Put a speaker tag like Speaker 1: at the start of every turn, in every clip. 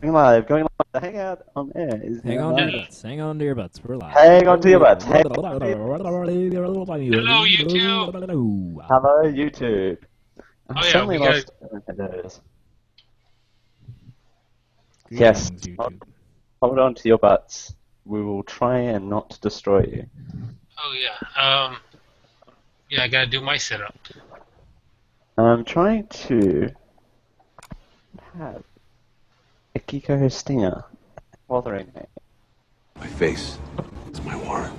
Speaker 1: Going live. The Hangout on air is
Speaker 2: Hang
Speaker 1: now
Speaker 2: on to your
Speaker 1: live.
Speaker 2: butts. Hang on to your butts. We're live.
Speaker 1: Hang on to your butts. Hang
Speaker 3: Hello, YouTube.
Speaker 1: Hello, YouTube.
Speaker 3: Oh yeah,
Speaker 1: Suddenly
Speaker 3: we got.
Speaker 1: lost. There it is. Yes.
Speaker 2: Greetings, YouTube.
Speaker 1: Hold on to your butts. We will try and not destroy you.
Speaker 3: Oh yeah. Yeah, I gotta do my setup.
Speaker 1: I'm trying to have a Geeko stinger bothering me.
Speaker 4: My face is my warrant.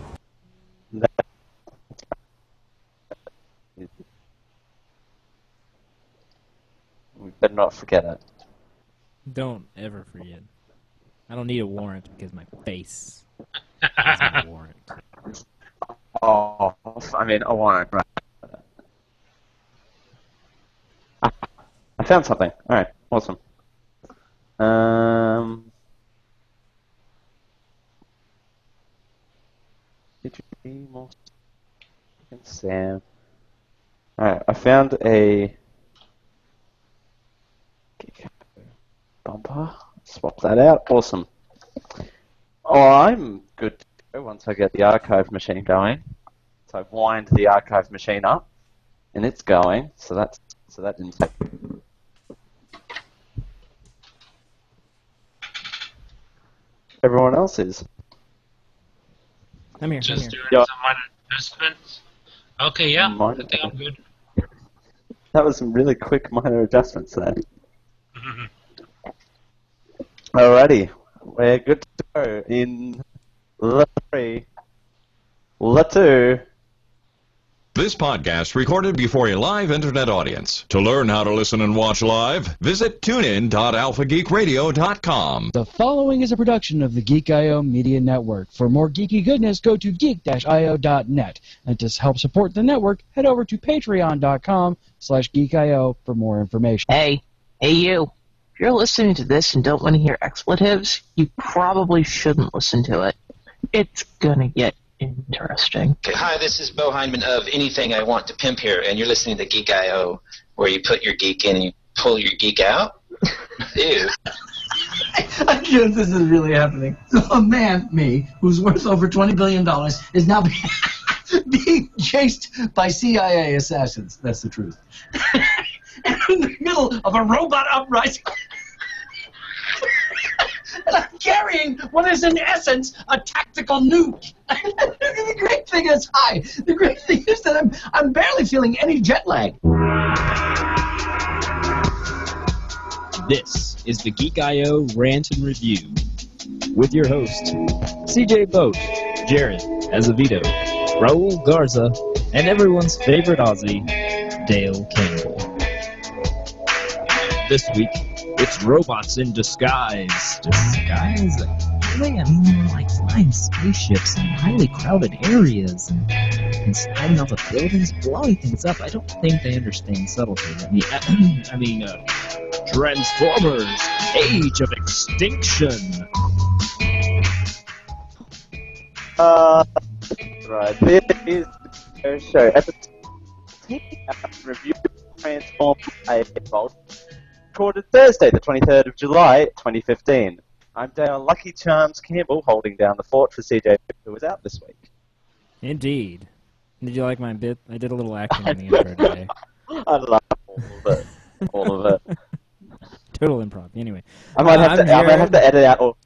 Speaker 1: We better not forget it.
Speaker 2: Don't ever forget. I don't need a warrant because my face is my warrant.
Speaker 1: Oh, I mean, a warrant, right. I found something. Alright, awesome. Did you be more Sam? Alright, I found a bumper. Swap that out. Awesome. Oh, I'm good to go once I get the archive machine going. So I've wind the archive machine up, and it's going. So that didn't take. Everyone else is.
Speaker 2: I'm here.
Speaker 3: Just doing
Speaker 1: Yeah.
Speaker 3: some minor adjustments. Okay, yeah.
Speaker 1: Minor-
Speaker 3: I think I'm good.
Speaker 1: That was some really quick minor adjustments there. Alrighty, we're good to go in the 3, the 2.
Speaker 5: This podcast recorded before a live internet audience. To learn how to listen and watch live, visit tunein.alphageekradio.com.
Speaker 6: The following is a production of the Geek.io Media Network. For more geeky goodness, go to geek-io.net. And to help support the network, head over to patreon.com/geek.io for more information.
Speaker 7: Hey you. If you're listening to this and don't want to hear expletives, you probably shouldn't listen to it. It's gonna get interesting.
Speaker 8: Okay, hi, this is Bo Hindman of Anything I Want to Pimp here, and you're listening to Geek.io, where you put your geek in and you pull your geek out. Ew.
Speaker 9: I'm sure this is really happening. So a man, me, who's worth over $20 billion, is now being chased by CIA assassins. That's the truth. And I'm in the middle of a robot uprising. And I'm carrying what is, in essence, a tactical nuke. The great thing is, the great thing is that I'm barely feeling any jet lag.
Speaker 10: This is the Geek.io Rant and Review with your host, CJ Boat, Jared Azevedo, Raul Garza, and everyone's favorite Aussie, Dale Campbell. This week, it's robots in disguise. Disguise? Really? I mean, like flying spaceships in highly crowded areas and sliding off of buildings, blowing things up. I don't think they understand subtlety. I mean, Transformers, Age of Extinction.
Speaker 1: Right, this is the show. Episode 10, review Transformers Age of Ultron. Recorded Thursday, the 23rd of July, 2015. I'm Dale Lucky Charms Campbell, holding down the fort for CJ, who was out this week.
Speaker 2: Indeed. Did you like my bit? I did a little acting in the intro today.
Speaker 1: I love all of it.
Speaker 2: Total improv. Anyway,
Speaker 1: I might have to edit out all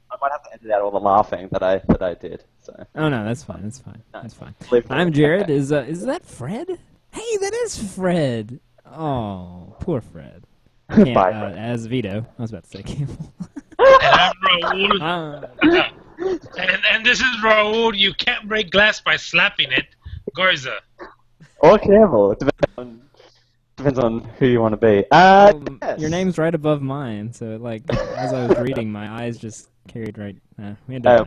Speaker 1: the laughing that I did. So.
Speaker 2: Oh no, that's fine. That's fine.
Speaker 1: No,
Speaker 2: That's fine.
Speaker 1: live
Speaker 2: I'm
Speaker 1: with it.
Speaker 2: Jared. Is that Fred? Hey, that is Fred. Oh, poor Fred.
Speaker 1: Bye, Fred.
Speaker 2: Azevedo. I was about to say Campbell.
Speaker 3: And I'm Raul. And this is Raul. You can't break glass by slapping it. Garza.
Speaker 1: Or Campbell. Depends on who you want to be. Yes.
Speaker 2: Your name's right above mine, so as I was reading, my eyes just carried right.
Speaker 1: We're now a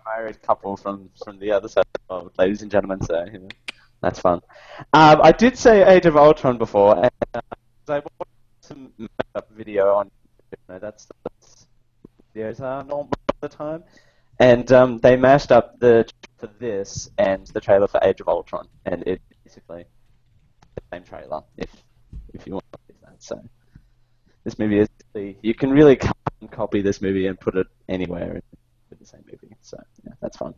Speaker 1: married couple from the other side of the world, ladies and gentlemen. So that's fun. I did say Age of Ultron before, and I watched some makeup video on. That's videos are normal all the time, and they mashed up the for this and the trailer for Age of Ultron, and it basically the same trailer if you want to do that. So this movie is you can really cut copy this movie and put it anywhere in the same movie. So yeah, that's fun.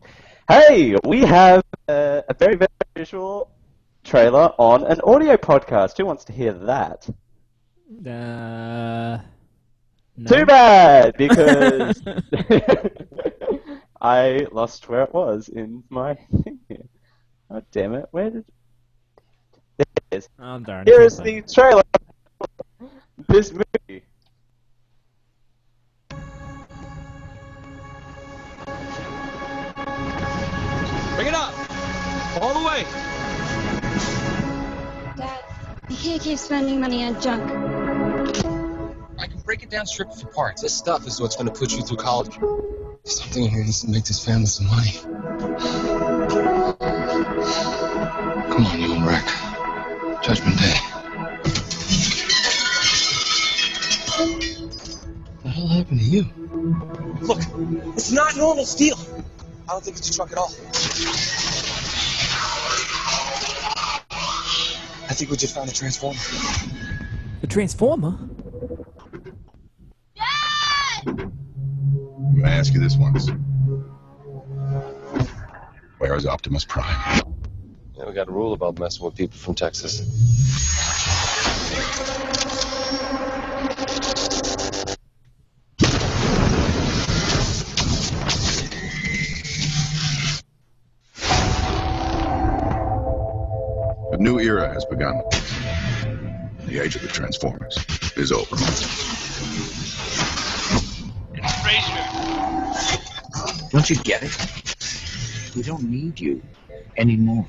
Speaker 1: Hey, we have a very, very visual trailer on an audio podcast. Who wants to hear that?
Speaker 2: No.
Speaker 1: Too bad, because I lost where it was in my thing here. Oh, damn it. Where did... There it is.
Speaker 2: Oh, darn.
Speaker 1: Here is the trailer of this movie.
Speaker 11: Bring it up! All the way!
Speaker 12: Dad, I can't keep spending money on junk.
Speaker 11: I can break it down, strip it for parts. This stuff is what's going to put you through college. Something in here needs to make this family some money. Come on, you old wreck. Judgment Day. What the hell happened to you? Look, it's not normal steel. I don't think it's a truck at all. I think we just found a transformer.
Speaker 2: The Transformer?
Speaker 4: I'm gonna ask you this once. Where is Optimus Prime?
Speaker 11: Yeah, we got a rule about messing with people from Texas.
Speaker 4: A new era has begun. The age of the Transformers is over.
Speaker 10: Don't you get it? We don't need you anymore.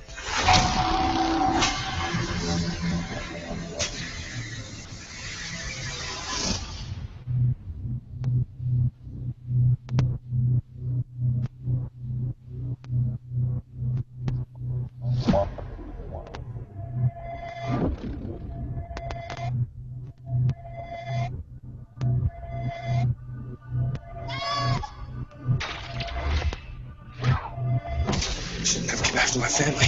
Speaker 11: Should never come after my family.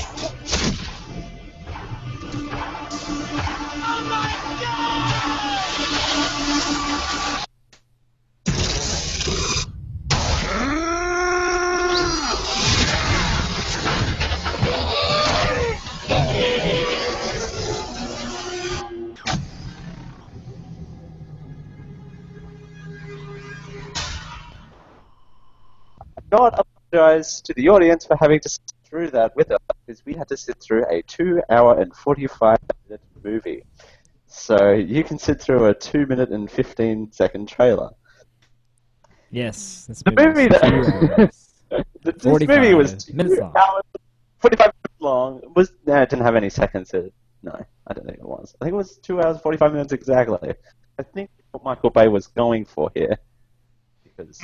Speaker 1: Not apologize to the audience for having to sit through that with us, because we had to sit through a 2 hour and 45-minute movie. So you can sit through a 2 minute and 15-second trailer.
Speaker 2: Yes. This
Speaker 1: The movie this movie was 2 hours, 45 minutes long. It didn't have any seconds in it. No, I don't think it was. I think it was 2 hours, 45 minutes exactly. I think what Michael Bay was going for here. Because,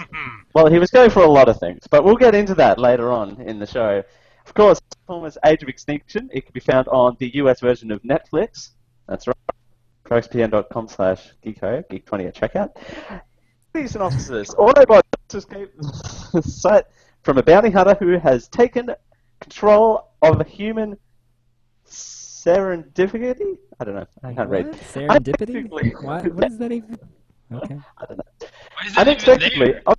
Speaker 1: well, he was going for a lot of things, but we'll get into that later on in the show. Of course, Transformers Age of Extinction, it can be found on the US version of Netflix. That's right. proxpn.com/geeko, Geek20 at checkout. The synopsis. Autobots escape the site from a bounty hunter who has taken control of a human serendipity? I don't know. I can't read.
Speaker 2: Serendipity? What is that even? Okay.
Speaker 1: I don't know. Unexpectedly, I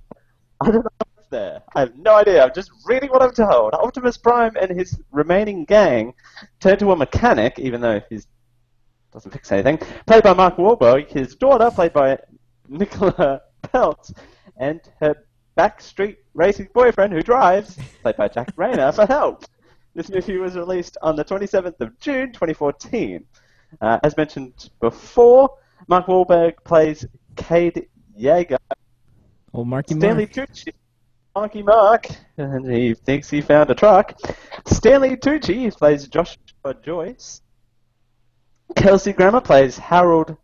Speaker 1: don't know what's there. I have no idea. I'm just reading what I'm told. Optimus Prime and his remaining gang turn to a mechanic, even though he doesn't fix anything, played by Mark Wahlberg, his daughter, played by Nicola Peltz, and her backstreet racing boyfriend who drives, played by Jack Rayner, for help. This movie was released on the 27th of June, 2014. As mentioned before, Mark Wahlberg plays Cade Yeager.
Speaker 2: Oh, Marky
Speaker 1: Stanley
Speaker 2: Mark.
Speaker 1: Tucci, Marky Mark, and he thinks he found a truck. Stanley Tucci plays Joshua Joyce. Kelsey Grammer plays Harold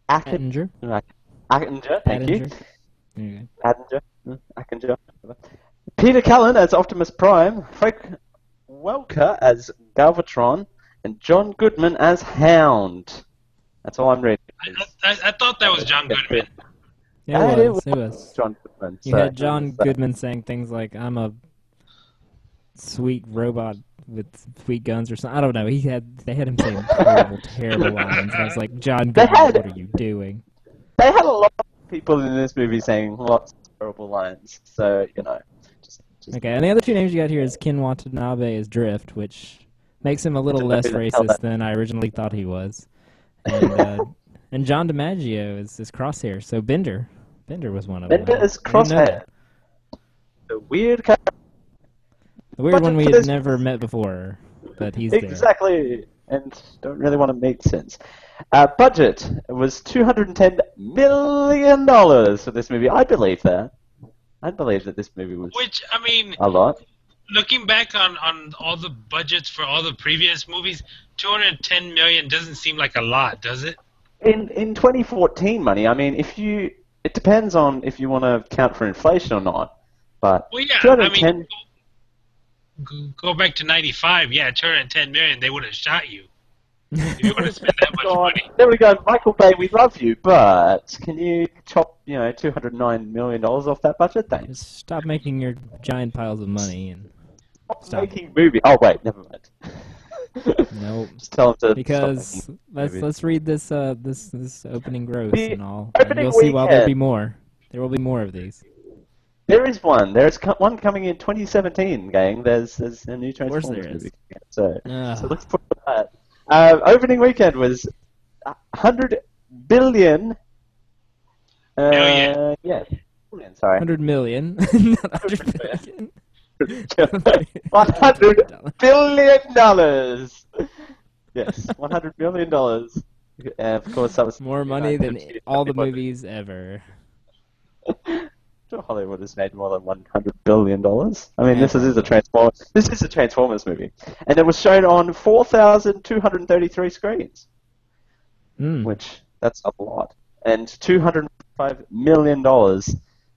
Speaker 2: Attinger.
Speaker 1: Attinger, thank you.
Speaker 2: Okay.
Speaker 1: Attinger. Peter Cullen as Optimus Prime. Frank Welker as Galvatron. And John Goodman as Hound. That's all I'm reading.
Speaker 3: I thought that was John Goodman.
Speaker 2: Yeah, it was.
Speaker 1: John Goodman.
Speaker 2: You had John Goodman saying things like, I'm a sweet robot with sweet guns or something. I don't know. They had him saying terrible lines. And I was like, John Goodman, what are you doing?
Speaker 1: They had a lot of people in this movie saying lots of terrible lines. So, just
Speaker 2: Okay, and the other two names you got here is Ken Watanabe as Drift, which makes him a little less racist than I originally thought he was. And John DiMaggio is Crosshair, so Bender was one of them.
Speaker 1: Bender is Crosshair. The weird character.
Speaker 2: The weird one we had never met before, but he's there.
Speaker 1: Exactly, and don't really want to make sense. Budget was $210 million for this movie. I believe that. I believe that this movie was a lot.
Speaker 3: Looking back on all the budgets for all the previous movies, $210 million doesn't seem like a lot, does it?
Speaker 1: In 2014 money, I mean, it depends on if you want to count for inflation or not. But
Speaker 3: well, yeah,
Speaker 1: 210.
Speaker 3: Go back to '95. Yeah, $210 million, they would have shot you. If you want to spend that much money.
Speaker 1: There we go, Michael Bay. We love you, but can you chop $209 million off that budget? Thanks.
Speaker 2: Just stop making your giant piles of money and
Speaker 1: stop making movies. Oh wait, never mind.
Speaker 2: Nope.
Speaker 1: Just tell them to
Speaker 2: because let's read this opening gross and all.
Speaker 1: Opening
Speaker 2: you'll see why there'll be
Speaker 1: weekend.
Speaker 2: more. There will be more of these.
Speaker 1: There is one. There's one coming in 2017, gang. There's a new Transformers
Speaker 2: there is.
Speaker 1: movie. So look forward to that. Opening weekend was 100 billion.
Speaker 3: Million.
Speaker 1: Yes. Billion, sorry.
Speaker 2: 100 million. Not 100 billion.
Speaker 1: $100 billion. Yes, $100 million. Of course, that was
Speaker 2: More money than all the movies ever.
Speaker 1: Sure, Hollywood has made more than $100 billion. I mean, this is a Transformers movie, and it was shown on 4,233 screens, which that's a lot. And $205 million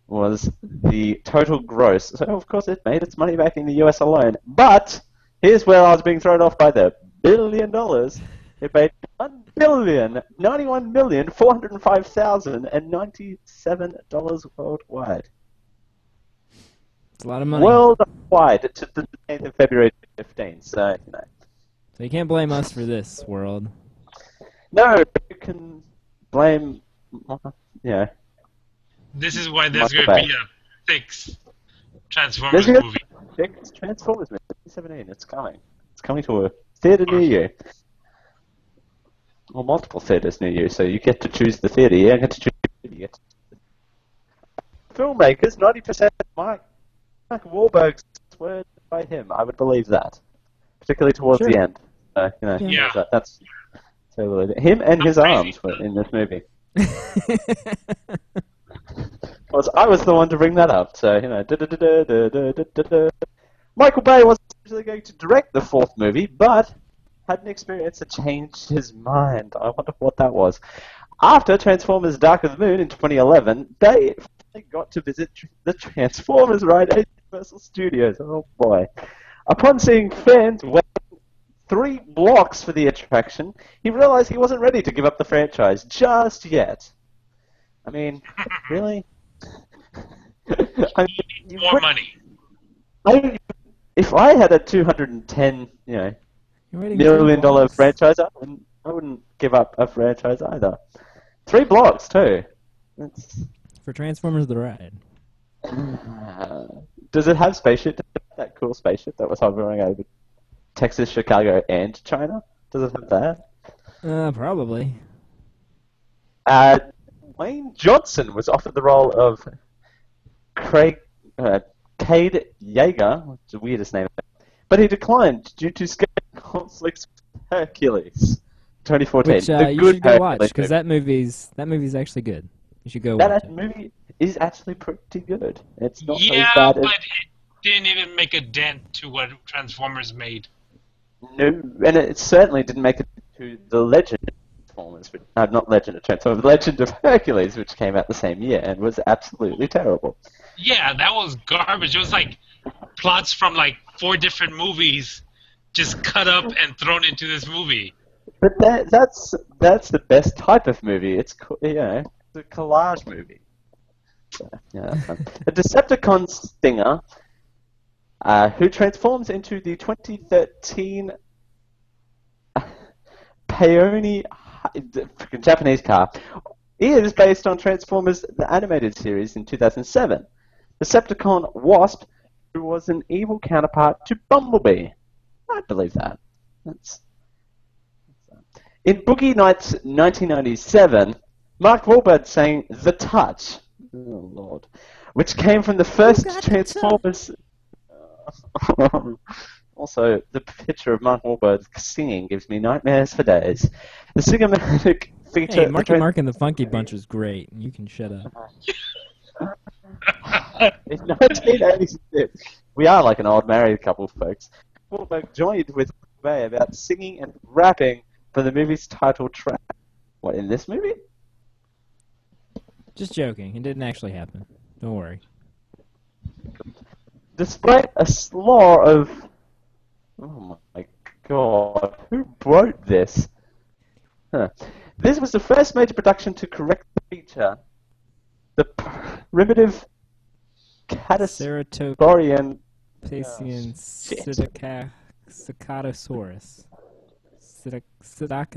Speaker 1: was the total gross. So of course, it made its money back in the US alone. But here's where I was being thrown off by the $1 billion. It made $1,091,405,097 worldwide.
Speaker 2: It's a lot of money.
Speaker 1: Worldwide to the 8th of February 2015. So
Speaker 2: So you can't blame us for this, world.
Speaker 1: No, you can blame.
Speaker 3: This is why there's
Speaker 1: Michael
Speaker 3: going to
Speaker 1: Bay.
Speaker 3: be a 6 Transformers movie.
Speaker 1: Transformers movie 2017. It's coming. It's coming to a theater near you. Or multiple theaters near you, so you get to choose the theater. You don't get to choose the theater. Filmmakers, 90% Mike Wahlberg's word by him. I would believe that, particularly towards the end.
Speaker 3: Yeah.
Speaker 1: That's totally him and his arms were in this movie. I was the one to bring that up, so Michael Bay was actually going to direct the 4th movie, but had an experience that changed his mind. I wonder what that was. After Transformers Dark of the Moon in 2011, they finally got to visit the Transformers ride at Universal Studios. Oh boy. Upon seeing fans waiting 3 blocks for the attraction, he realized he wasn't ready to give up the franchise just yet. I mean, really?
Speaker 3: More money.
Speaker 1: If I had a $210 million franchise, I wouldn't give up a franchise either. 3 blocks too.
Speaker 2: For Transformers the Ride.
Speaker 1: Does it have spaceship? That cool spaceship that was hovering over Texas, Chicago, and China? Does it have that?
Speaker 2: Probably.
Speaker 1: Wayne Johnson was offered the role of Cade Yeager, which is the weirdest name, but he declined due to scheduling conflicts with Hercules 2014.
Speaker 2: Which you should go watch, because that movie's actually good. You should go watch it.
Speaker 1: That movie is actually pretty good. It's not
Speaker 3: Yeah,
Speaker 1: as bad
Speaker 3: but
Speaker 1: as...
Speaker 3: it didn't even make a dent to what Transformers made.
Speaker 1: No, and it certainly didn't make it to the Legend of Transformers, not Legend of Transformers, Legend of Hercules, which came out the same year and was absolutely terrible.
Speaker 3: Yeah, that was garbage. It was like plots from like 4 different movies just cut up and thrown into this movie.
Speaker 1: But that's the best type of movie. It's it's a collage movie. So, a Decepticon stinger who transforms into the 2013 Peony Japanese car is based on Transformers the animated series in 2007. Decepticon Wasp, who was an evil counterpart to Bumblebee. I believe that. In Boogie Nights 1997, Mark Wahlberg sang The Touch. Oh, Lord. Which came from the first Transformers... Also, the picture of Mark Wahlberg singing gives me nightmares for days. The cinematic feature...
Speaker 2: Hey, Marky Mark and the Funky Bunch was great. You can shut up.
Speaker 1: In 1986, we are like an old married couple, folks. Wahlberg joined with Bay about singing and rapping for the movie's title track. What, in this movie?
Speaker 2: Just joking. It didn't actually happen. Don't worry.
Speaker 1: Despite a slaw of... Oh my god, who wrote this? Huh. This was the first major production to correct the feature. The primitive Catastrophian
Speaker 2: Psittacosaurus.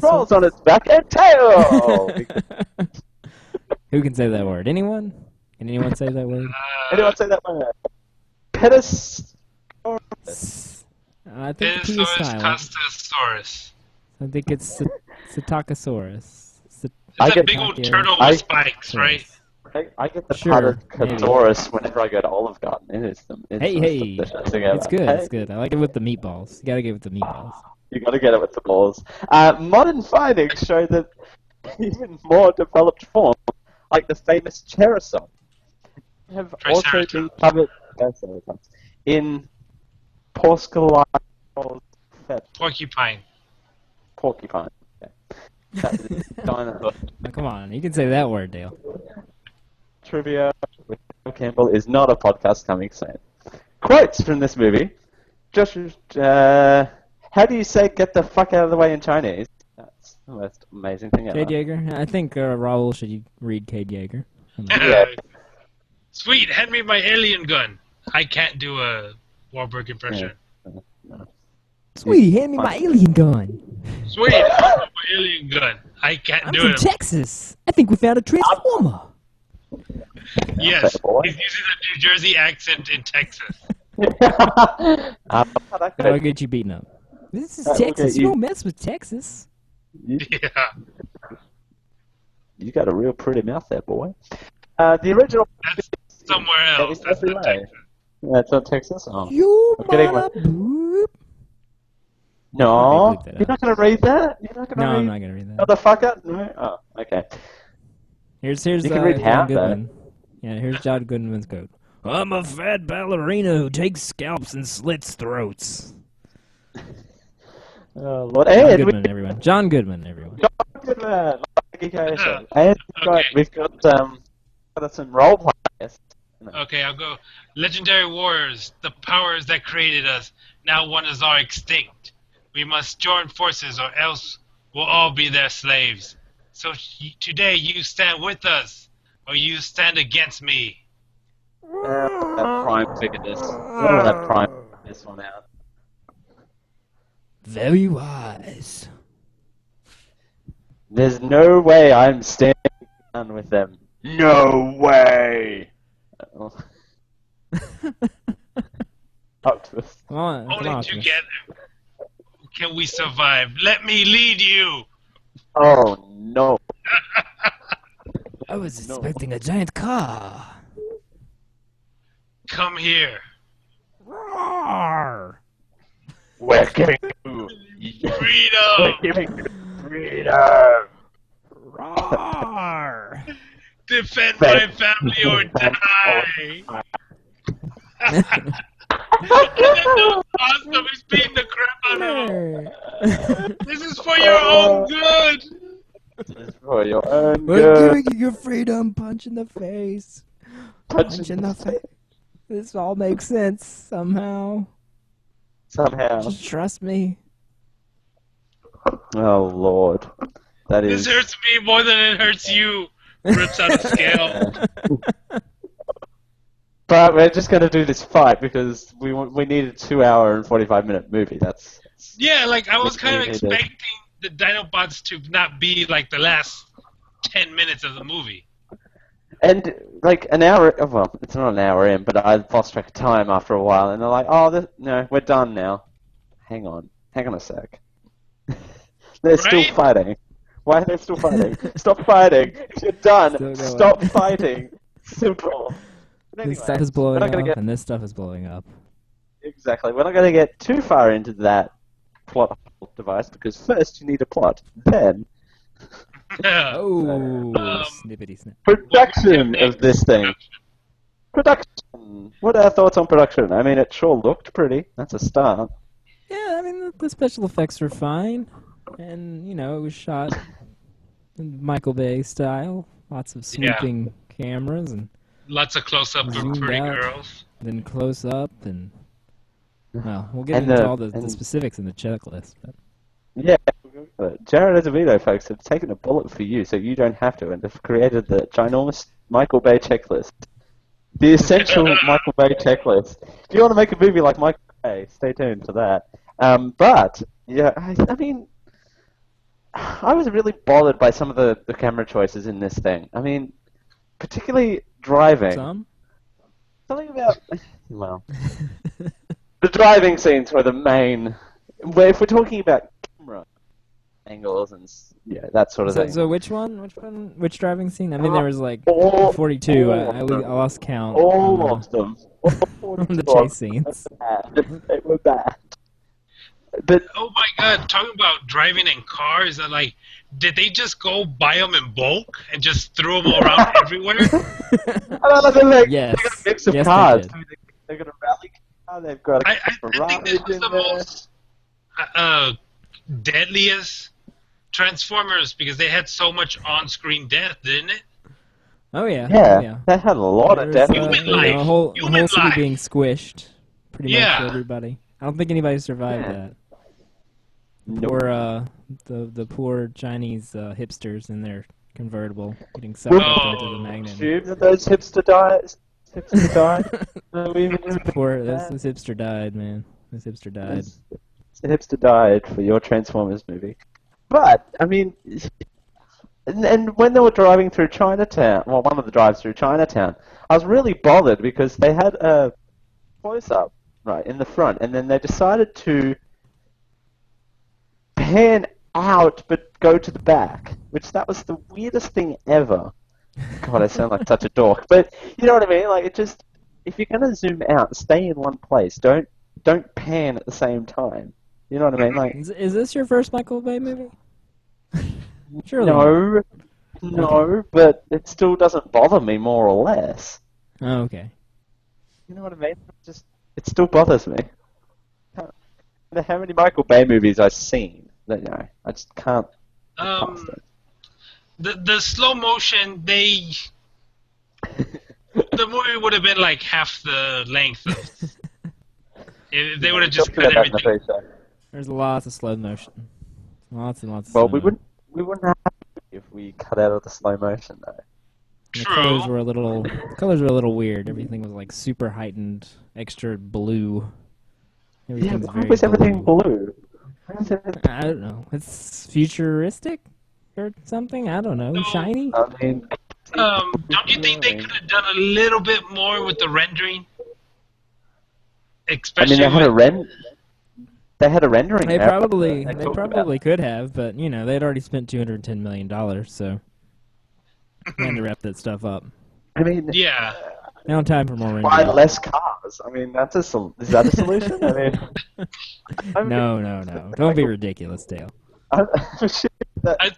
Speaker 1: Rolls on its back and tail!
Speaker 2: Who can say that word? Anyone? Can anyone say that word?
Speaker 1: Anyone say that word? Petasaurus.
Speaker 2: I think the P is silent.
Speaker 3: Castosaurus.
Speaker 2: I think it's Psittacosaurus.
Speaker 3: It's a big old turtle with spikes, right?
Speaker 1: I get the
Speaker 2: Sure,
Speaker 1: Petasaurus whenever I go to Olive Garden. It's
Speaker 2: Hey, it's good, it's good. I like it with the meatballs. You gotta get it with the meatballs.
Speaker 1: You gotta get it with the balls. Modern findings show that even more developed forms, like the famous pterosaur, have also been covered in porcelain.
Speaker 3: Porcupine.
Speaker 1: Porcupine. Okay. That is dinosaur.
Speaker 2: Now, come on, you can say that word, Dale.
Speaker 1: Trivia with Dale Campbell is not a podcast coming soon. Quotes from this movie. Josh, how do you say "get the fuck out of the way" in Chinese? That's the most amazing thing ever.
Speaker 2: Cade Yeager? I think Raul should read Cade Yeager.
Speaker 1: Yeah.
Speaker 3: Sweet, hand me my alien gun. I can't do a Wahlberg impression.
Speaker 2: Sweet, hand me my alien gun.
Speaker 3: Sweet, hand me my alien gun. I can't do
Speaker 2: I'm
Speaker 3: it.
Speaker 2: from Texas. I think we found a transformer.
Speaker 3: Yes, he's using a New Jersey accent in Texas.
Speaker 2: I'll get you beaten up. This is Texas. You don't mess with Texas.
Speaker 3: Yeah.
Speaker 1: You got a real pretty mouth there, boy. The original...
Speaker 3: That's somewhere else. That's not Texas.
Speaker 1: That's not Texas? Oh.
Speaker 2: You
Speaker 1: boop. No, you're not going to read that? You're not gonna
Speaker 2: No,
Speaker 1: read
Speaker 2: I'm not going to read that.
Speaker 1: Motherfucker? No? Oh, okay.
Speaker 2: Here's
Speaker 1: You can read
Speaker 2: John
Speaker 1: half,
Speaker 2: Goodman. Yeah, here's John Goodman's quote. I'm a fat ballerina who takes scalps and slits throats.
Speaker 1: Oh, Lord.
Speaker 2: John Goodman, everyone. John Goodman, everyone.
Speaker 1: John Goodman. And we've got some role players.
Speaker 3: Okay, I'll go. Legendary warriors, the powers that created us, now one is our extinct. We must join forces or else we'll all be their slaves. So today you stand with us, or you stand against me.
Speaker 1: That Prime figured this. That Prime figured this one out.
Speaker 2: Very wise.
Speaker 1: There's no way I'm standing down with them. No way! Up to us.
Speaker 2: Come on,
Speaker 3: Only together can we survive. Let me lead you.
Speaker 1: Oh no!
Speaker 2: I was expecting a giant car.
Speaker 3: Come here.
Speaker 2: Roar!
Speaker 1: We're giving you
Speaker 3: freedom.
Speaker 1: We're giving you freedom.
Speaker 2: Roar!
Speaker 3: Defend my family or die. Awesome, he's beating the crap out of him. This is for your own good.
Speaker 1: This is for your own
Speaker 2: We're
Speaker 1: good.
Speaker 2: giving you your freedom. Punch in the face. Punch in the face. This all makes sense somehow.
Speaker 1: Somehow.
Speaker 2: Just trust me.
Speaker 1: Oh Lord, that is.
Speaker 3: This hurts me more than it hurts you. Rips out a scale.
Speaker 1: But we're just gonna do this fight because we need a 2-hour and 45-minute movie. That's
Speaker 3: yeah, like I was kind of expecting the Dinobots to not be like the last 10 minutes of the movie.
Speaker 1: And like an hour, well, it's not an hour in, but I lost track of time after a while, and they're like, "Oh, no, we're done now." Hang on a sec. They're still fighting. Why are they still fighting? Stop fighting. If you're done, stop fighting. Simple. Anyway,
Speaker 2: this stuff is blowing up, and this stuff is blowing up.
Speaker 1: Exactly. We're not going to get too far into that plot device because first you need a plot, then.
Speaker 2: Snippety snip.
Speaker 1: Production of this thing. Production. What are our thoughts on production? I mean, it sure looked pretty. That's a start.
Speaker 2: Yeah, I mean, the special effects were fine. And, you know, it was shot in Michael Bay style. Lots of sweeping cameras. And
Speaker 3: lots of close-up of pretty girls.
Speaker 2: Then close-up. And, well, we'll get into all the specifics in the checklist. But.
Speaker 1: Yeah. Jared Azevedo, folks, have taken a bullet for you, so you don't have to, and have created the ginormous Michael Bay checklist. The essential Michael Bay checklist. If you want to make a movie like Michael Bay, stay tuned for that. But, yeah, I mean, I was really bothered by some of the camera choices in this thing. I mean, particularly driving. Something about, well, the driving scenes were the main, where if we're talking about camera angles and that sort of thing.
Speaker 2: So which one? Which driving scene? I mean, there was like 42. I lost count.
Speaker 1: All of them.
Speaker 2: From the chase scenes.
Speaker 1: They were bad. But
Speaker 3: oh my God! Talking about driving in cars, like, did they just go buy them in bulk and just throw them around everywhere?
Speaker 2: Yes.
Speaker 1: They got a mix of cars. They got a rally car. They've got a
Speaker 3: I think this was the most deadliest Transformers because they had so much on-screen death, didn't it?
Speaker 2: Oh yeah.
Speaker 1: Yeah. They had a lot of death.
Speaker 2: A whole city being squished. Pretty much everybody. I don't think anybody survived that. Or the poor Chinese hipsters in their convertible getting sucked up into the magnet.
Speaker 1: Assume that those hipster died.
Speaker 2: This hipster died, man. This hipster died.
Speaker 1: The hipster died for your Transformers movie. But, I mean, and when they were driving through Chinatown, well, one of the drives through Chinatown, I was really bothered because they had a close-up, right, in the front, and then they decided to pan out but go to the back, which that was the weirdest thing ever. God, I sound like such a dork, but you know what I mean? Like, it just, if you're going to zoom out, stay in one place. Don't pan at the same time. You know what I mean? Like,
Speaker 2: is this your first Michael Bay movie? Surely
Speaker 1: no, but it still doesn't bother me more or less.
Speaker 2: Oh, okay.
Speaker 1: You know what I mean? It still bothers me. How many Michael Bay movies I've seen? I just can't.
Speaker 3: The slow motion, the movie would have been like half the length of. If they would have just cut everything.
Speaker 2: There's lots of slow motion. Lots and lots of
Speaker 1: Well,
Speaker 2: slow motion.
Speaker 1: we wouldn't have if we cut out of the slow motion, though.
Speaker 2: The colors were a little weird. Everything was like super heightened, extra blue.
Speaker 1: Why was everything blue?
Speaker 2: I don't know. It's futuristic or something? I don't know. Shiny?
Speaker 1: I mean,
Speaker 3: don't you think they could have done a little bit more with the rendering? Especially
Speaker 1: they had a rendering.
Speaker 2: They probably could have, but you know, they'd already spent $210 million, so they had to wrap that stuff up.
Speaker 1: I mean,
Speaker 3: yeah.
Speaker 2: Now time for more rendering.
Speaker 1: Buy less cars. I mean, is that a solution? I mean,
Speaker 2: no. Don't be ridiculous, Dale.
Speaker 3: I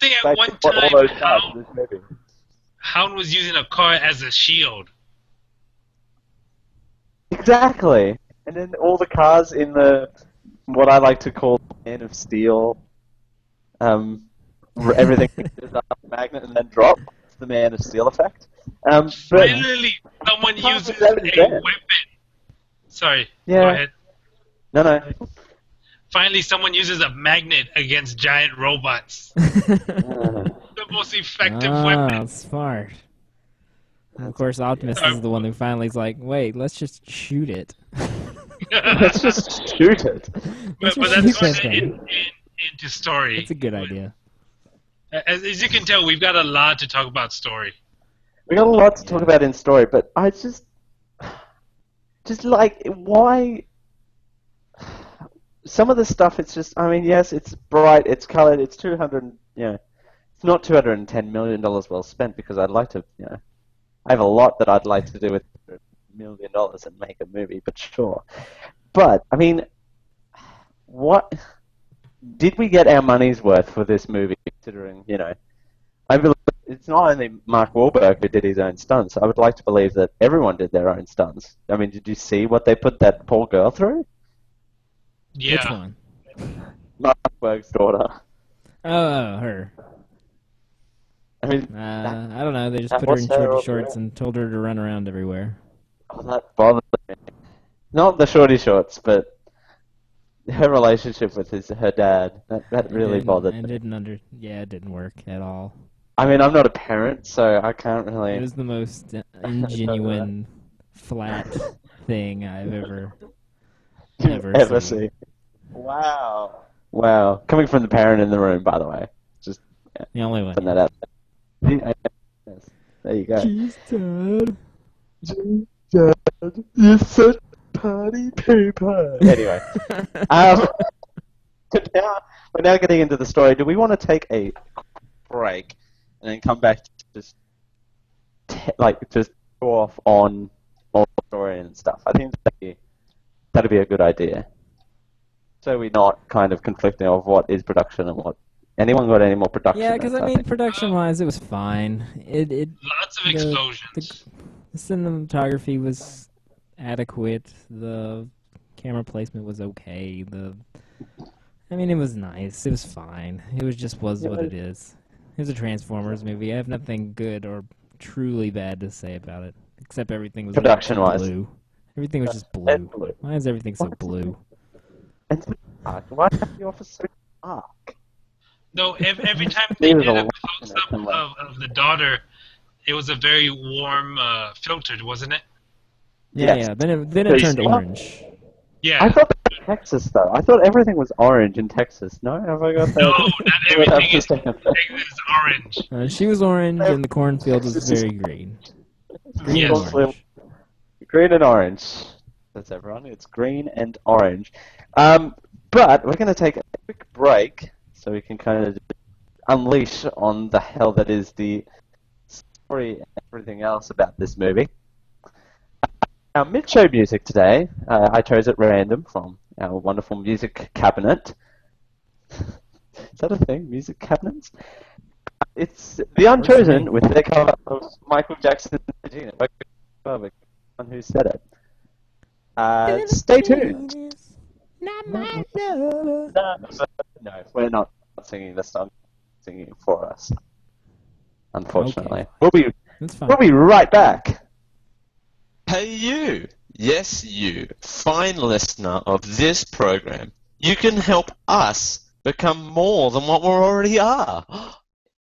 Speaker 3: think at one time, Hound was using a car as a shield.
Speaker 1: Exactly. And then all the cars in what I like to call Man of Steel, everything is up a magnet and then drop. It's the Man of Steel effect.
Speaker 3: Finally, someone uses a weapon. Sorry, go ahead.
Speaker 1: No.
Speaker 3: Finally, someone uses a magnet against giant robots. The most effective weapon.
Speaker 2: Smart. And of course, Optimus is the one who finally is like, wait, let's just shoot it.
Speaker 1: Let's just shoot it.
Speaker 3: But that's going into story.
Speaker 2: It's a good idea.
Speaker 3: As you can tell, we've got a lot to talk about story.
Speaker 1: We got a lot to talk about in story, but I just like, why? Some of the stuff, it's just, I mean, yes, it's bright, it's colored, it's it's not $210 million well spent, because I'd like to, I have a lot that I'd like to do with $1 million and make a movie, but sure. But, I mean, what did we get our money's worth for this movie, considering, I believe it's not only Mark Wahlberg who did his own stunts. I would like to believe that everyone did their own stunts. I mean, did you see what they put that poor girl through?
Speaker 3: Yeah.
Speaker 2: Which one?
Speaker 1: Mark Wahlberg's daughter.
Speaker 2: Oh, her.
Speaker 1: I mean,
Speaker 2: I don't know. They just put her in shorty shorts and told her to run around everywhere.
Speaker 1: Oh, that bothered me. Not the shorty shorts, but her relationship with her dad. That really bothered me.
Speaker 2: It didn't work at all.
Speaker 1: I mean, I'm not a parent, so I can't really...
Speaker 2: It was the most ingenuine, flat thing I've ever seen. Wow. Coming from the parent in the room, by the way. Just the only one.
Speaker 1: Putting that out there. Yes. There you go.
Speaker 2: Jeez, Dad.
Speaker 1: Jeez, Dad. You're such party pooper. Anyway. We're now getting into the story. Do we want to take a break and then come back to just go off on all the story and stuff? I think that'd be a good idea. So we're not kind of conflicting of what is production and what. Anyone got any more production?
Speaker 2: Yeah, because I mean, production-wise, it was fine.
Speaker 3: Lots of explosions.
Speaker 2: The cinematography was adequate. The camera placement was okay. I mean, it was nice. It was fine. It was what it is. It was a Transformers movie. I have nothing good or truly bad to say about it, except everything was
Speaker 1: production-wise.
Speaker 2: Blue. Everything was just blue. Why is everything so blue?
Speaker 1: It's dark. Why is the office so dark?
Speaker 3: No, every time they did a close-up of the daughter, it was a very warm filtered, wasn't it?
Speaker 2: Yeah. Then it turned orange.
Speaker 3: Yeah.
Speaker 1: I thought that was Texas, though. I thought everything was orange in Texas. No? Have I got that?
Speaker 3: No, not everything is orange.
Speaker 2: She was orange, and the cornfield was very green. Green and orange.
Speaker 1: Green and orange. That's everyone. It's green and orange. But we're going to take a quick break so we can kind of unleash on the hell that is the story and everything else about this movie. Our mid-show music today, I chose at random from our wonderful music cabinet. Is that a thing? Music cabinets? It's The Unchosen with their cover of Michael Jackson's Regina. One who said it. Stay tuned.
Speaker 2: Not my love.
Speaker 1: No, we're not singing this song. We're singing it for us. Unfortunately.
Speaker 2: Okay.
Speaker 1: We'll be right back.
Speaker 13: Hey you! Yes, you, fine listener of this program. You can help us become more than what we already are.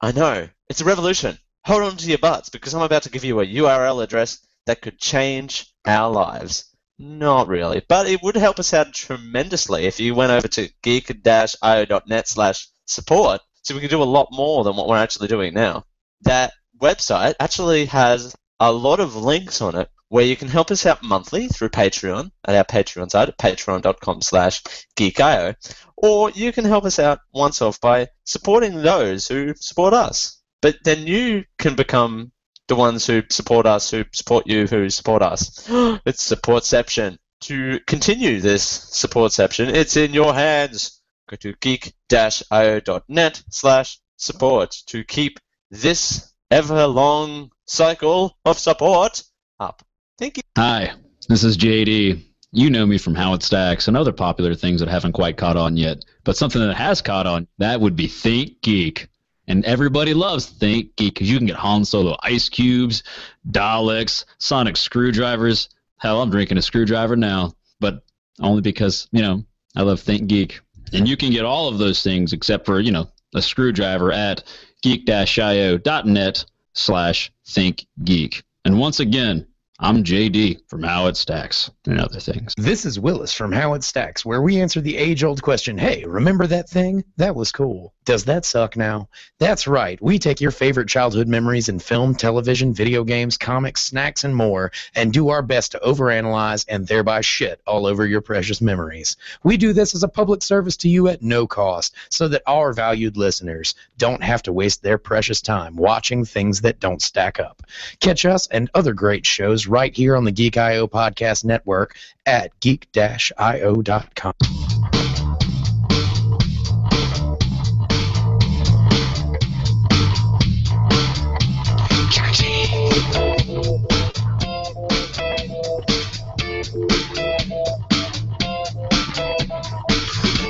Speaker 13: I know, it's a revolution. Hold on to your butts, because I'm about to give you a URL address that could change our lives. Not really, but it would help us out tremendously if you went over to geek-io.net/support, so we can do a lot more than what we're actually doing now. That website actually has a lot of links on it where you can help us out monthly through Patreon at our Patreon site at patreon.com/geekio, or you can help us out once off by supporting those who support us. But then you can become the ones who support us, who support you, who support us. It's supportception. To continue this supportception, it's in your hands. Go to geek-io.net/support to keep this ever-long cycle of support up. Thank you.
Speaker 14: Hi, this is JD. You know me from How It Stacks and other popular things that haven't quite caught on yet. But something that has caught on, that would be Think Geek. And everybody loves Think Geek because you can get Han Solo ice cubes, Daleks, sonic screwdrivers. Hell, I'm drinking a screwdriver now, but only because, I love Think Geek. And you can get all of those things except for, a screwdriver at geek-io.net/thinkgeek. And once again, I'm JD from How It Stacks and other things.
Speaker 15: This is Willis from How It Stacks, where we answer the age-old question, hey, remember that thing? That was cool. Does that suck now? That's right. We take your favorite childhood memories in film, television, video games, comics, snacks, and more, and do our best to overanalyze and thereby shit all over your precious memories. We do this as a public service to you at no cost, so that our valued listeners don't have to waste their precious time watching things that don't stack up. Catch us and other great shows right here on the Geek.io podcast network at geek-io.com.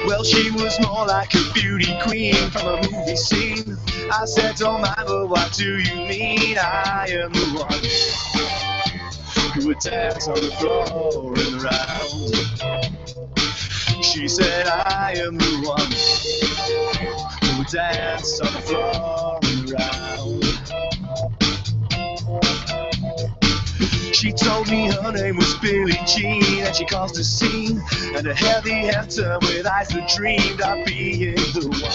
Speaker 16: Well, she was more like a beauty queen from a movie scene. I said, don't mind, but what do you mean? I am the one who would dance on the floor and around. She said, I am the one who would dance on the floor and around. She told me her name was Billie Jean, and she caused a scene, and a heavy anthem with eyes that dreamed of being the one.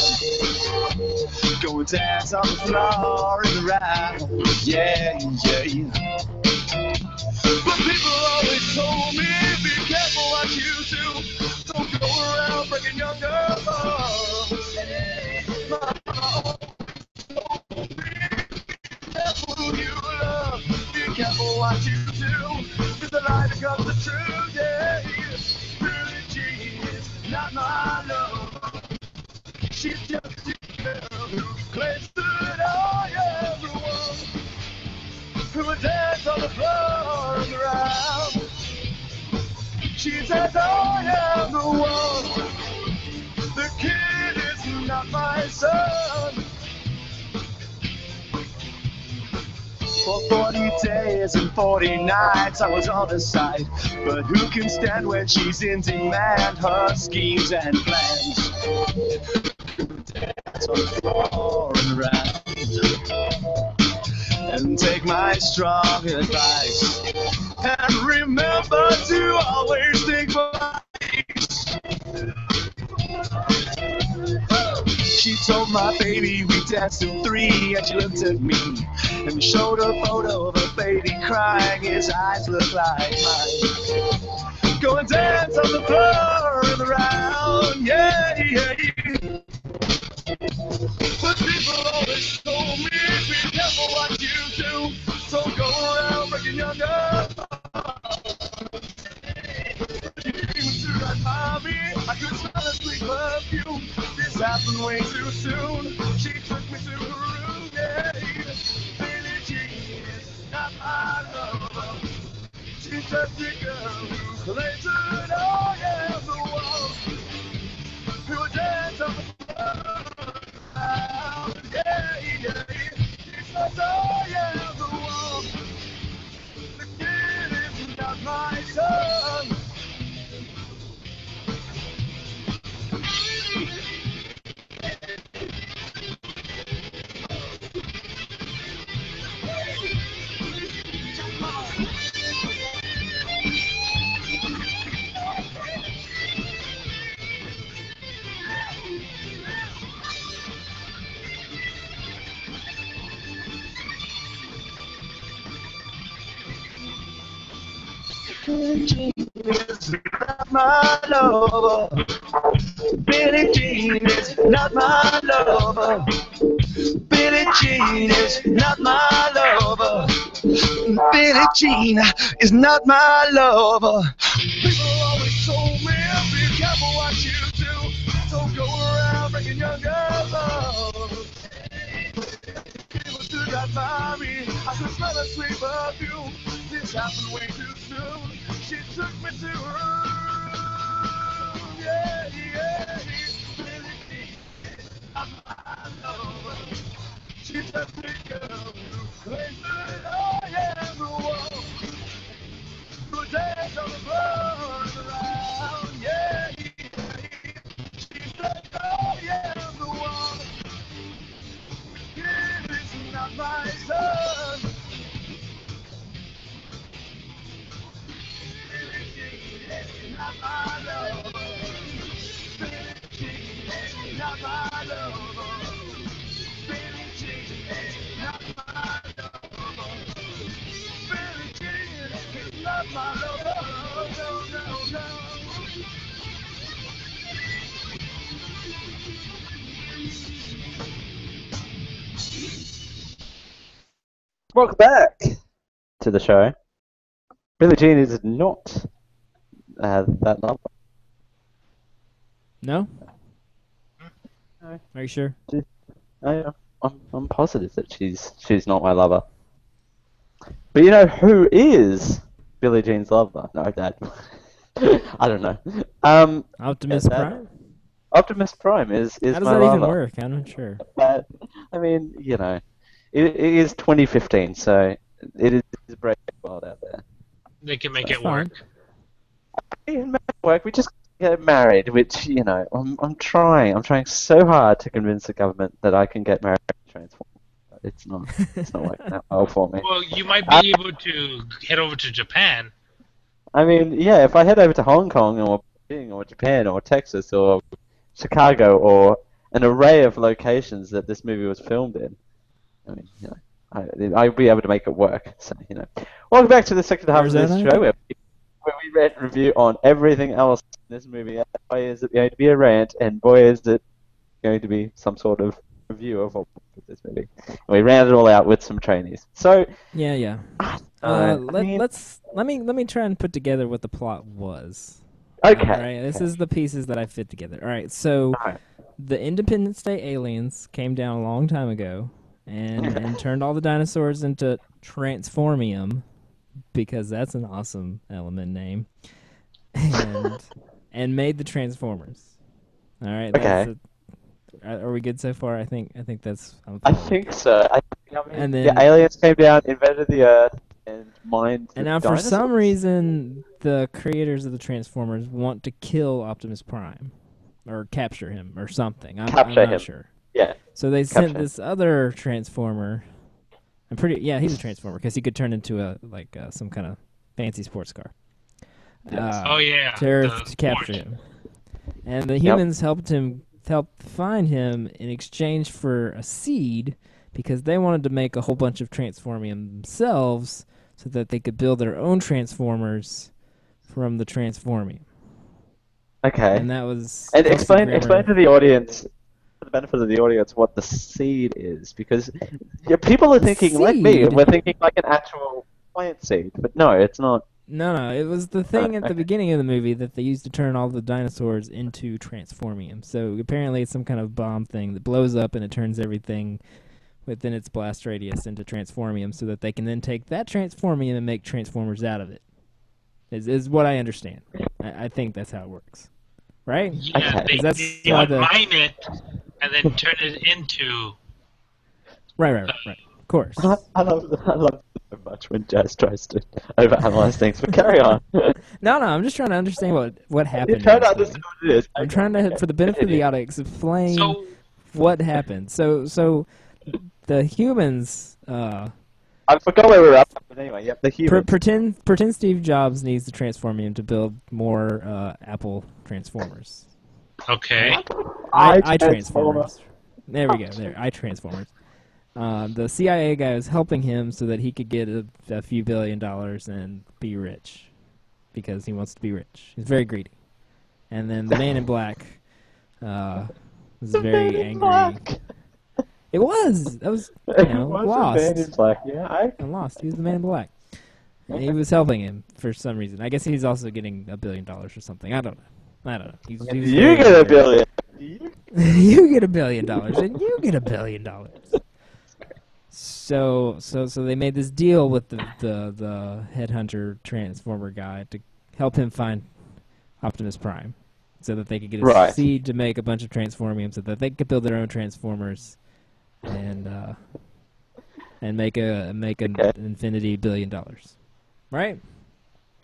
Speaker 16: Go and dance on the floor and around, yeah, yeah. But people always told me, be careful what you do. Don't go around breaking your girls' hearts. Careful who you love, be careful what you do. If the lie becomes the truth, yeah. Billie Jean is not my love. She's just a girl who claims that I am the one who would dance on the floor and around. She says I am the one. The kid is not my son. For 40 days and 40 nights I was on her side. But who can stand when she's in demand? Her schemes and plans. Dance on the floor and around. And take my strong advice. And remember to always think twice. She told my baby we danced in 3, and she looked at me and showed a photo of a baby crying. His eyes look like mine. Go and dance on the floor and around, yeah, yeah, yeah. But people always told me, be careful what you do. Don't go around breaking your nose. I could smell a sweet perfume. This happened way too soon. She took me to her room, yeah. Billie Jean is not my lover. She's just a girl who claims that I am the one who would dance on the floor. Yeah, yeah. She says I am the one. The kid is not my son. Billie Jean is not my lover. Billie Jean is not my lover. Billie Jean is not my lover. Billie Jean is not my lover. People always told me, be careful what you do. Don't go around breaking your girls' hearts. People still got by me. I could smell a sweet perfume. This happened way too soon. She took me to her room. Yeah, yeah. Billie Jean is not my lover. She's just a girl who claims that I am the one who dance on the floor and around. Yeah, she said I am the one. Kid is not my son.
Speaker 1: Welcome back to the show. Billie Jean is not that number.
Speaker 2: No?
Speaker 1: No.
Speaker 2: Are you sure?
Speaker 1: I'm positive that she's not my lover. But you know who is Billie Jean's lover? No, Dad. I don't know.
Speaker 2: Optimus
Speaker 1: Dad.
Speaker 2: Prime?
Speaker 1: Optimus Prime is
Speaker 2: How does
Speaker 1: my
Speaker 2: that
Speaker 1: lover.
Speaker 2: even work? I'm not sure.
Speaker 1: But I mean, you know, it is 2015, so it is breaking wild out there.
Speaker 3: They can make
Speaker 2: That's
Speaker 3: it work.
Speaker 1: It can make it work. We just get married, which you know, I'm trying so hard to convince the government that I can get married and transform. But it's not working out well for me.
Speaker 3: Well, you might be able to head over to Japan.
Speaker 1: I mean, yeah, if I head over to Hong Kong or Beijing or Japan or Texas or Chicago or an array of locations that this movie was filmed in, I mean, you know, I'll be able to make it work. So, you know, welcome back to the second half of this show where we read and review on everything else in this movie. And boy, is it going to be a rant, and boy, is it going to be some sort of review of this movie. And we ran it all out with some trainees. So
Speaker 2: Yeah. Let me try and put together what the plot was.
Speaker 1: Okay.
Speaker 2: All right, this is the pieces that I fit together. All right, so the Independence Day aliens came down a long time ago and turned all the dinosaurs into Transformium, because that's an awesome element name, and made the Transformers. All right.
Speaker 1: Okay.
Speaker 2: Are we good so far? I think that's.
Speaker 1: I think so. I mean,
Speaker 2: And then,
Speaker 1: the aliens came down, invaded the Earth, and mined.
Speaker 2: And now, for some reason, the creators of the Transformers want to kill Optimus Prime, or capture him, or something. I'm not sure.
Speaker 1: Yeah.
Speaker 2: So they sent this other Transformer. He's a Transformer because he could turn into some kind of fancy sports car. To Earth to capture him, and the humans helped find him in exchange for a seed, because they wanted to make a whole bunch of Transformium themselves so that they could build their own Transformers from the Transformium.
Speaker 1: Okay.
Speaker 2: And that was...
Speaker 1: And explain to the audience, for the benefit of the audience, what the seed is, because people are thinking, like me, we're thinking like an actual plant seed, but no, it's not.
Speaker 2: No, it was the thing at the beginning of the movie that they used to turn all the dinosaurs into Transformium. So apparently it's some kind of bomb thing that blows up and it turns everything within its blast radius into Transformium, so that they can then take that Transformium and make Transformers out of it. Is what I understand. I think that's how it works. Right?
Speaker 3: Yeah, they mine it and then turn it into...
Speaker 2: Right. Of course.
Speaker 1: I love so much when Jazz tries to overanalyze things, but carry on.
Speaker 2: No, I'm just trying to understand what happened.
Speaker 1: You're trying to understand what it is.
Speaker 2: I'm trying to, for the benefit of the audience, explain what happened. So the humans...
Speaker 1: I forgot where we were at, but anyway, yep, the humans.
Speaker 2: Pretend Steve Jobs needs to Transformium to build more Apple Transformers.
Speaker 3: Okay.
Speaker 2: iTransformers. There we go. iTransformers. The CIA guy was helping him so that he could get a few $1 billion and be rich, because he wants to be rich. He's very greedy. And then the Man in Black was very angry. It was. That was, Lost.
Speaker 1: The Man in Black, yeah.
Speaker 2: Lost. He was the Man in Black. And he was helping him for some reason. I guess he's also getting $1 billion or something. I don't know. He was
Speaker 1: you get $1 billion.
Speaker 2: You get $1 billion, and you get $1 billion. So they made this deal with the headhunter Transformer guy to help him find Optimus Prime, so that they could get a seed to make a bunch of Transformium, so that they could build their own Transformers, and make an infinity $1 billion. Right?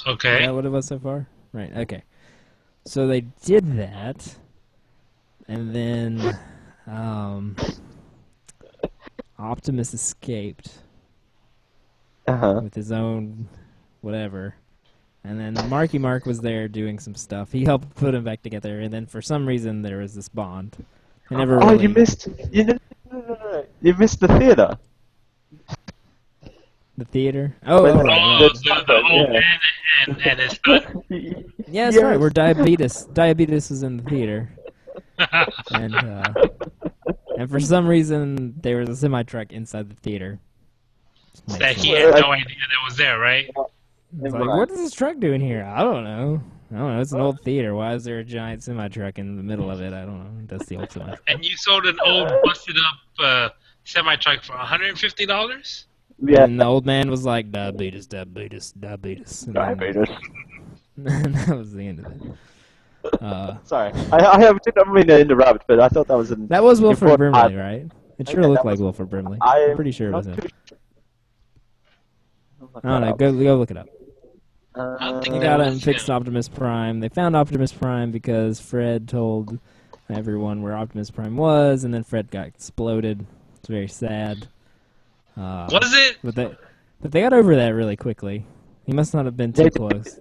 Speaker 3: Okay.
Speaker 2: Is that what it was so far? Right. Okay. So they did that, and then Optimus escaped with his own whatever, and then Marky Mark was there doing some stuff. He helped put him back together, and then for some reason there was this bond.
Speaker 1: You missed the theater.
Speaker 2: The theater? Oh,
Speaker 1: When
Speaker 2: right.
Speaker 3: the old man and his son.
Speaker 2: Yeah, that's right. Where Diabetes was in the theater. And for some reason, there was a semi-truck inside the theater.
Speaker 3: That he had no idea that was there, right?
Speaker 2: It's like, what is this truck doing here? I don't know. It's an old theater. Why is there a giant semi-truck in the middle of it? I don't know. That's the old semi-truck.
Speaker 3: And you sold an old, busted-up semi-truck for $150?
Speaker 2: Yeah. And the old man was like, diabetes. And
Speaker 1: Diabetes.
Speaker 2: And that was the end of it.
Speaker 1: Sorry, I didn't mean to interrupt, but I thought that was
Speaker 2: that was Wilford Brimley, right? It sure looked like Wilford Brimley. I'm pretty sure it was him. I don't know. Go look it up. They got him fixed Optimus Prime. They found Optimus Prime because Fred told everyone where Optimus Prime was, and then Fred got exploded. It's very sad.
Speaker 3: Was it?
Speaker 2: But they got over that really quickly. He must not have been too close.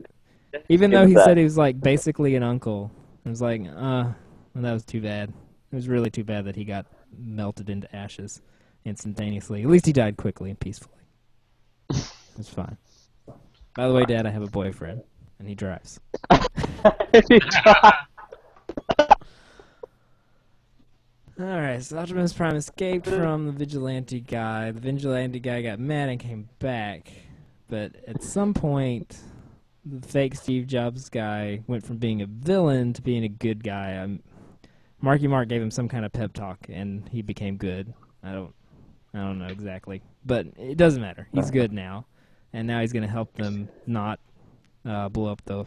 Speaker 2: Even though he said he was like basically an uncle. It was like, well, that was too bad. It was really too bad that he got melted into ashes instantaneously. At least he died quickly and peacefully. It's fine. By the way, Dad, I have a boyfriend, and he drives. Alright, so Optimus Prime escaped from the Vigilante guy. The Vigilante guy got mad and came back. But at some point, the fake Steve Jobs guy went from being a villain to being a good guy. Marky Mark gave him some kind of pep talk, and he became good. I don't know exactly. But it doesn't matter. He's good now. And now he's going to help them not blow up the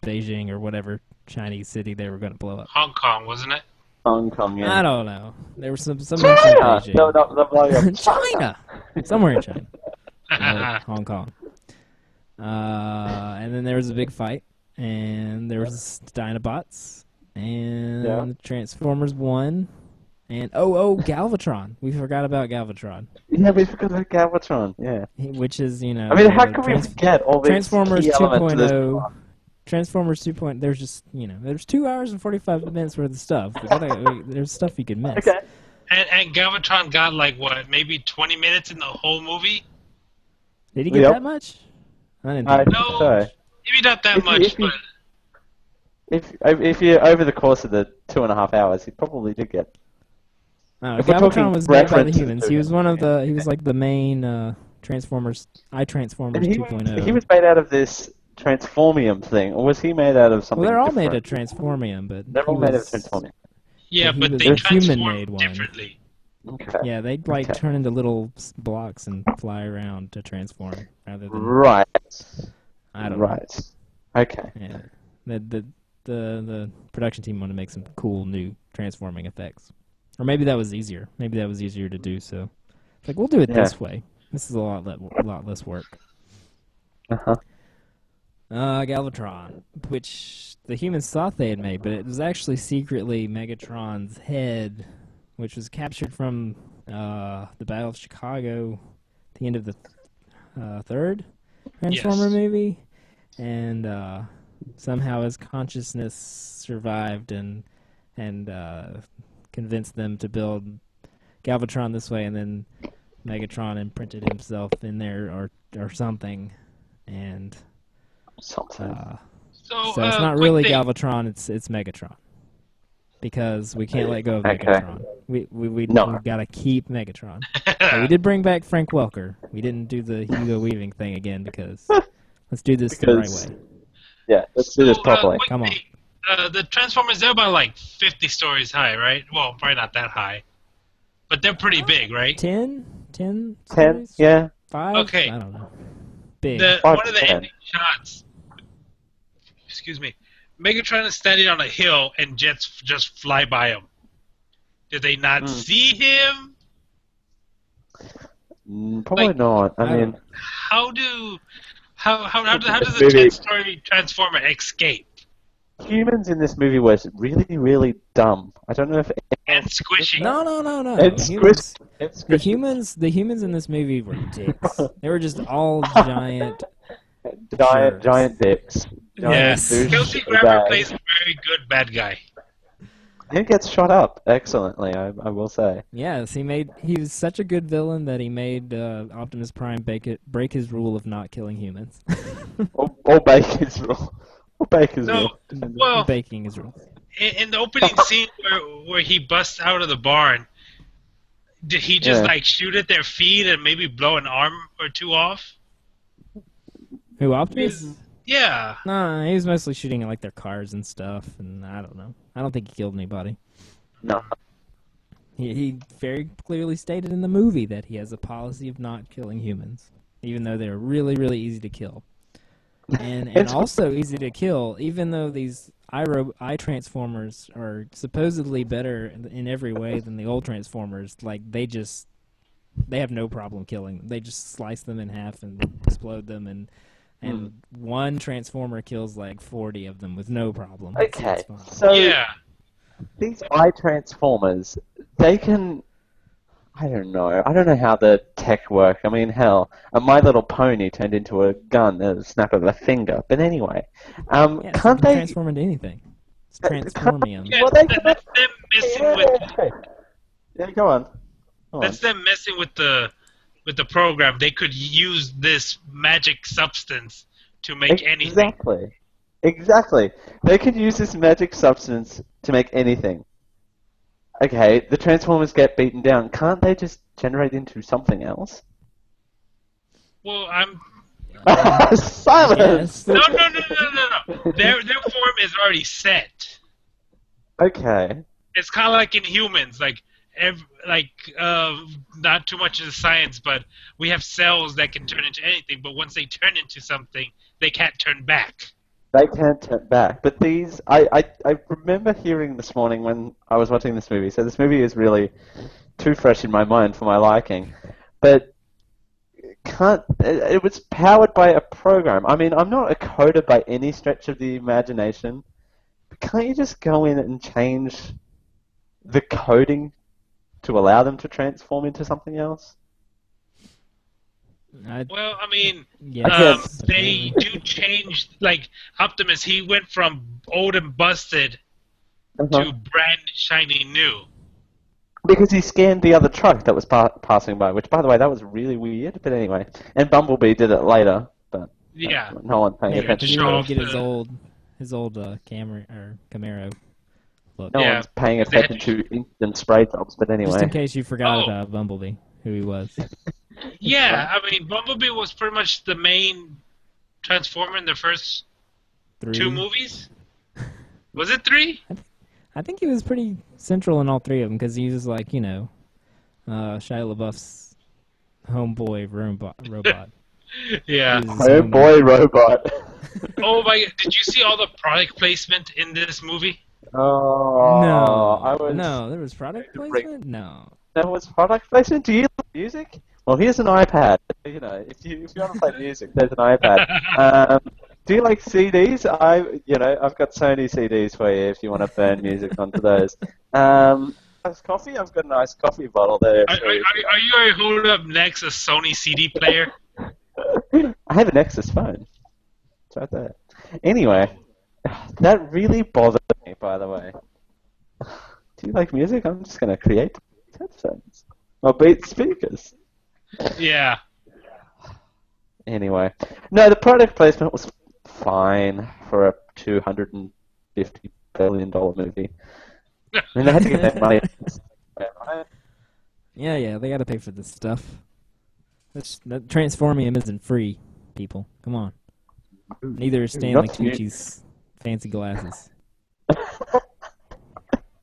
Speaker 2: Beijing or whatever Chinese city they were going to blow up.
Speaker 3: Hong Kong, wasn't it?
Speaker 1: Hong Kong, yeah.
Speaker 2: I don't know. There was some mention
Speaker 1: China!
Speaker 2: of Beijing.
Speaker 1: No,
Speaker 2: China! Somewhere in China. Hong Kong. And then there was a big fight, and there was Dinobots, and Transformers won, and Galvatron. We forgot about Galvatron.
Speaker 1: Yeah, we forgot about Galvatron, yeah.
Speaker 2: Which is,
Speaker 1: I mean, how can we forget all these
Speaker 2: Transformers
Speaker 1: key elements of this
Speaker 2: 2.0. Transformers 2.0, there's just, there's 2 hours and 45 minutes worth of stuff. There's stuff you can miss.
Speaker 1: Okay.
Speaker 3: And Galvatron got, like, what, maybe 20 minutes in the whole movie?
Speaker 2: Did he get that much? I didn't think
Speaker 3: no, maybe not that much, but...
Speaker 1: If you over the course of the 2.5 hours, he probably did get...
Speaker 2: Galvatron was made by the humans. He was he was like the main Transformers 2.0.
Speaker 1: He was made out of this Transformium thing, or was he made out of something
Speaker 2: Well, they're all
Speaker 1: different?
Speaker 2: made of Transformium, but
Speaker 1: They're all made of Transformium.
Speaker 3: Yeah, but they transform differently.
Speaker 1: Okay.
Speaker 2: Yeah, they turn into little blocks and fly around to transform rather than.
Speaker 1: Right.
Speaker 2: I don't know.
Speaker 1: Okay.
Speaker 2: Yeah. The production team wanted to make some cool new transforming effects, or maybe that was easier. Maybe that was easier to do. So, it's like we'll do it this way. This is a lot less work. Galvatron, which the humans thought they had made, but it was actually secretly Megatron's head, which was captured from the Battle of Chicago, the end of the third Transformer movie, and somehow his consciousness survived and convinced them to build Galvatron this way, and then Megatron imprinted himself in there or something, and so it's not really Galvatron, it's Megatron. Because we can't let go of Megatron. We've got to keep Megatron. But we did bring back Frank Welker. We didn't do the Hugo Weaving thing again because let's do this the right way.
Speaker 1: Yeah, let's do this properly.
Speaker 2: Come on.
Speaker 3: The Transformers, they're about like 50 stories high, right? Well, probably not that high. But they're pretty big, right?
Speaker 2: 10?
Speaker 1: 10, yeah.
Speaker 2: 5?
Speaker 3: Okay.
Speaker 2: I don't know. Big.
Speaker 3: One of the ending shots, excuse me, Megatron is standing on a hill and jets just fly by him. Did they not see him?
Speaker 1: Probably not. I mean,
Speaker 3: how does a 10-story Transformer escape?
Speaker 1: Humans in this movie were really, really dumb. I don't know if
Speaker 3: and squishy.
Speaker 2: No. The humans in this movie were dicks. They were just all giant
Speaker 1: dicks.
Speaker 3: Yes. Kelsey Grammer plays a very good bad guy.
Speaker 1: He gets shot up excellently, I will say.
Speaker 2: Yes, he was such a good villain that he made Optimus Prime break his rule of not killing humans.
Speaker 1: or break his rule. Or break his rule.
Speaker 3: Well,
Speaker 2: Baking his rules.
Speaker 3: in the opening scene where he busts out of the barn, did he just like shoot at their feet and maybe blow an arm or two off?
Speaker 2: Who, Optimus?
Speaker 3: Yeah.
Speaker 2: No, he was mostly shooting at like their cars and stuff, and I don't know. I don't think he killed anybody.
Speaker 1: No.
Speaker 2: He very clearly stated in the movie that he has a policy of not killing humans, even though they're really, really easy to kill. And also easy to kill, even though these eye Transformers are supposedly better in every way than the old Transformers. Like they have no problem killing them. They just slice them in half and explode them, and one Transformer kills like 40 of them with no problem.
Speaker 1: Okay, so these eye Transformers, they can... I don't know how the tech works. I mean, hell, a My Little Pony turned into a gun at a snap of a finger. But anyway, can't they
Speaker 2: transform into anything? It's transformium.
Speaker 3: Yeah, that's them messing with.
Speaker 1: Yeah, go on.
Speaker 3: That's them messing with the program. They could use this magic substance to make anything.
Speaker 1: Exactly. They could use this magic substance to make anything. Okay, the Transformers get beaten down. Can't they just generate into something else?
Speaker 3: Well, I'm...
Speaker 1: Silence!
Speaker 3: No. Their form is already set.
Speaker 1: Okay.
Speaker 3: It's kind of like in humans, not too much of the science, but we have cells that can turn into anything, but once they turn into something, they can't turn back.
Speaker 1: They can't turn back. But these... I remember hearing this morning when I was watching this movie, so this movie is really too fresh in my mind for my liking, but it was powered by a program. I mean, I'm not a coder by any stretch of the imagination, but can't you just go in and change the coding to allow them to transform into something else?
Speaker 3: Well, I mean,
Speaker 1: Yes.
Speaker 3: they do change. Like Optimus, he went from old and busted to brand shiny new.
Speaker 1: Because he scanned the other truck that was passing by, which, by the way, that was really weird. But anyway, and Bumblebee did it later, but
Speaker 3: yeah,
Speaker 1: no one paying attention.
Speaker 2: He didn't get his old Camaro look.
Speaker 1: No one's paying attention to instant spray jobs. But anyway,
Speaker 2: just in case you forgot about Bumblebee, who he was.
Speaker 3: Yeah, I mean, Bumblebee was pretty much the main Transformer in the first 2 movies. Was it 3?
Speaker 2: I think he was pretty central in all 3 of them because he was like, Shia LaBeouf's homeboy robot.
Speaker 3: Yeah.
Speaker 1: Homeboy robot.
Speaker 3: Oh my! Did you see all the product placement in this movie?
Speaker 1: Oh
Speaker 2: no, there was product placement. No,
Speaker 1: there was product placement. Do you like music? Well, here's an iPad. If you want to play music, there's an iPad. Do you like CDs? I've got Sony CDs for you if you want to burn music onto those. Nice coffee? I've got a nice coffee bottle there.
Speaker 3: Are you holding up next a Sony CD player?
Speaker 1: I have a Nexus phone. It's right there. Anyway, that really bothered me, by the way. Do you like music? I'm just going to create headphones. Or beat speakers.
Speaker 3: Yeah.
Speaker 1: Anyway. No, the product placement was fine for a $250 billion movie. I mean, they had to get that money.
Speaker 2: Yeah, they got to pay for this stuff. That Transformium isn't free, people. Come on. Neither is Stanley Tucci's fancy glasses.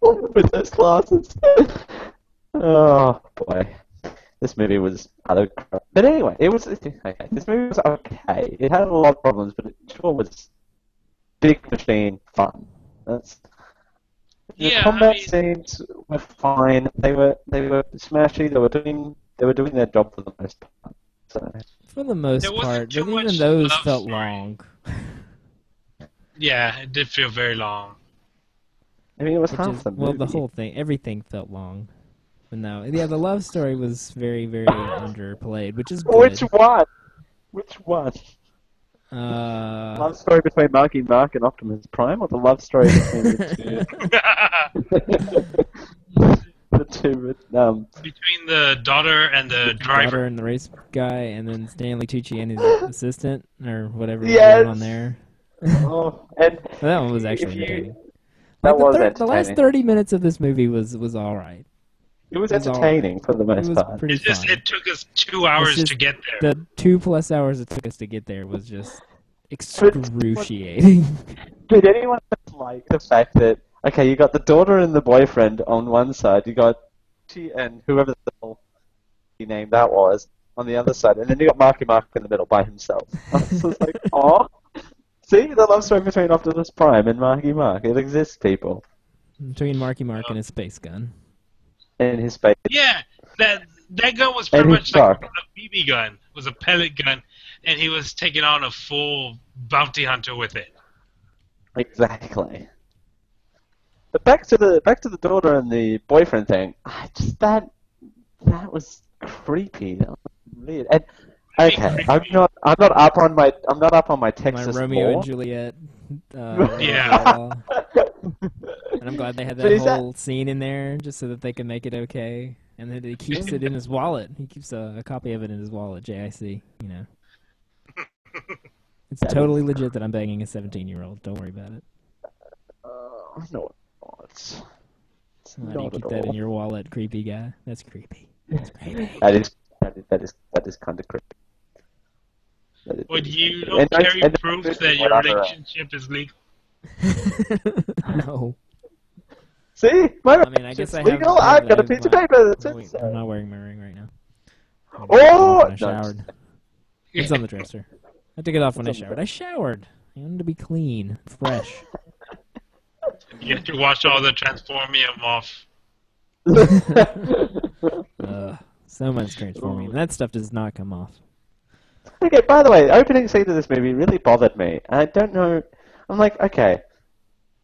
Speaker 1: With those glasses. Oh, boy. This movie was other crap. But anyway, this movie was okay. It had a lot of problems, but it sure was big machine fun. The combat scenes were fine. They were smashy. They were doing their job for the most part. So.
Speaker 2: For the most part, but even those felt long.
Speaker 3: Yeah, it did feel very long.
Speaker 1: I mean, it was half the movie.
Speaker 2: Well, the whole thing, everything felt long. But no, the love story was very, very underplayed, which is good.
Speaker 1: Which one? Love story between Marky Mark and Optimus Prime, or the love story between the two
Speaker 3: between the daughter and the driver.
Speaker 2: Daughter and the race guy, and then Stanley Tucci and his assistant, or whatever was
Speaker 1: Yes!
Speaker 2: going on there.
Speaker 1: Oh, and
Speaker 2: That one was actually entertaining.
Speaker 1: That was
Speaker 2: The last
Speaker 1: entertaining.
Speaker 2: 30 minutes of this movie was all right.
Speaker 1: It was entertaining for the most part.
Speaker 2: Pretty fun.
Speaker 3: It took us 2 hours to get there.
Speaker 2: The 2+ hours it took us to get there was just excruciating.
Speaker 1: Did anyone like the fact that, okay, you got the daughter and the boyfriend on one side, you got she and whoever the hell name that was on the other side, and then you got Marky Mark in the middle by himself. I was just like, oh, see, the love story between Optimus Prime and Marky Mark. It exists, people.
Speaker 2: Between Marky Mark and his space gun.
Speaker 1: And his space.
Speaker 3: Yeah, that gun was pretty much like a BB gun. It was a pellet gun, and he was taking on a full bounty hunter with it.
Speaker 1: Exactly. But back to the daughter and the boyfriend thing. I just that was creepy. That was weird. And okay, I'm not up on my Texas
Speaker 2: My Romeo
Speaker 1: lore.
Speaker 2: and Juliet.
Speaker 3: Yeah.
Speaker 2: And I'm glad they had that whole scene in there just so that they could make it okay. And then he keeps it in his wallet. He keeps a copy of it in his wallet, JIC, you know. It's totally legit that I'm banging a 17-year-old. Don't worry about it.
Speaker 1: No, it's
Speaker 2: How do you keep that in your wallet, creepy guy? That's creepy. That's creepy.
Speaker 1: That is kind of creepy.
Speaker 3: But you don't carry proof that your relationship is legal?
Speaker 2: No.
Speaker 1: See?
Speaker 2: I mean, I guess I have...
Speaker 1: legal? I've got a piece of paper that says
Speaker 2: I'm not wearing my ring right now.
Speaker 1: Oh!
Speaker 2: I showered. It's on the dresser. I took it off when I showered. I showered. I wanted to be clean, fresh.
Speaker 3: You have to wash all the transformium off.
Speaker 2: So much transformium. That stuff does not come off.
Speaker 1: Okay, by the way, the opening scene of this movie really bothered me. I don't know. I'm like, okay,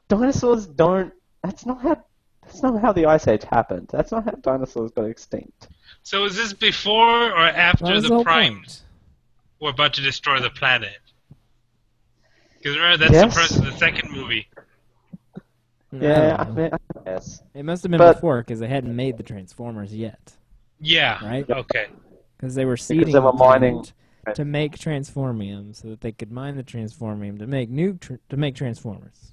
Speaker 1: dinosaurs don't. That's not how the Ice Age happened. That's not how dinosaurs got extinct.
Speaker 3: So is this before or after
Speaker 2: That was
Speaker 3: the
Speaker 2: whole
Speaker 3: Prime
Speaker 2: point.
Speaker 3: were about to destroy the planet? Because remember, that's the first of the second movie.
Speaker 1: Yeah, I mean, yes.
Speaker 2: It must have been before because they hadn't made the Transformers yet.
Speaker 3: Yeah.
Speaker 2: Right?
Speaker 3: Okay.
Speaker 2: Because they were seeding
Speaker 1: they were mining
Speaker 2: land to make Transformium so that they could mine the Transformium to make Transformers.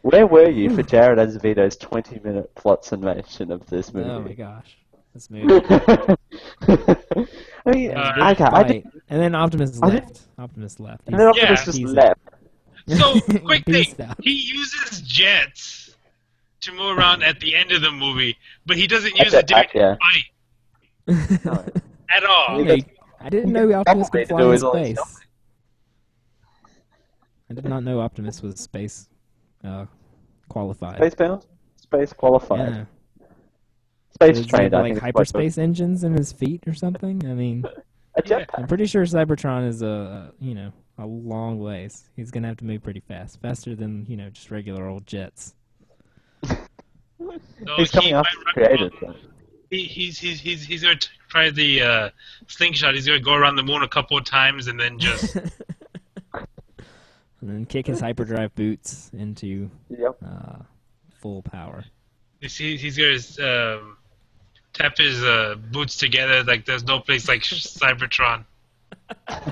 Speaker 1: Where were you for Jared Azevedo's 20-minute plot summation of this movie?
Speaker 2: Oh my gosh. This movie.
Speaker 1: I mean,
Speaker 2: and then Optimus left. Optimus left.
Speaker 1: And then Optimus just left.
Speaker 3: So, quick thing.
Speaker 2: Peace out.
Speaker 3: He uses jets to move around at the end of the movie, but he doesn't use it during the fight. At all.
Speaker 2: I didn't know Optimus could fly in space. I did not know Optimus was space qualified.
Speaker 1: Spacebound? Space qualified.
Speaker 2: Yeah.
Speaker 1: Space trained, I
Speaker 2: like
Speaker 1: think.
Speaker 2: hyperspace engines in his feet or something? I mean, I'm pretty sure Cybertron is a long ways. He's gonna have to move pretty fast, faster than just regular old jets.
Speaker 1: He's coming after the creators.
Speaker 3: He's gonna try the slingshot. He's gonna go around the moon a couple of times and then just
Speaker 2: and then kick his hyperdrive boots into full power.
Speaker 3: He's gonna tap his boots together like there's no place like Cybertron.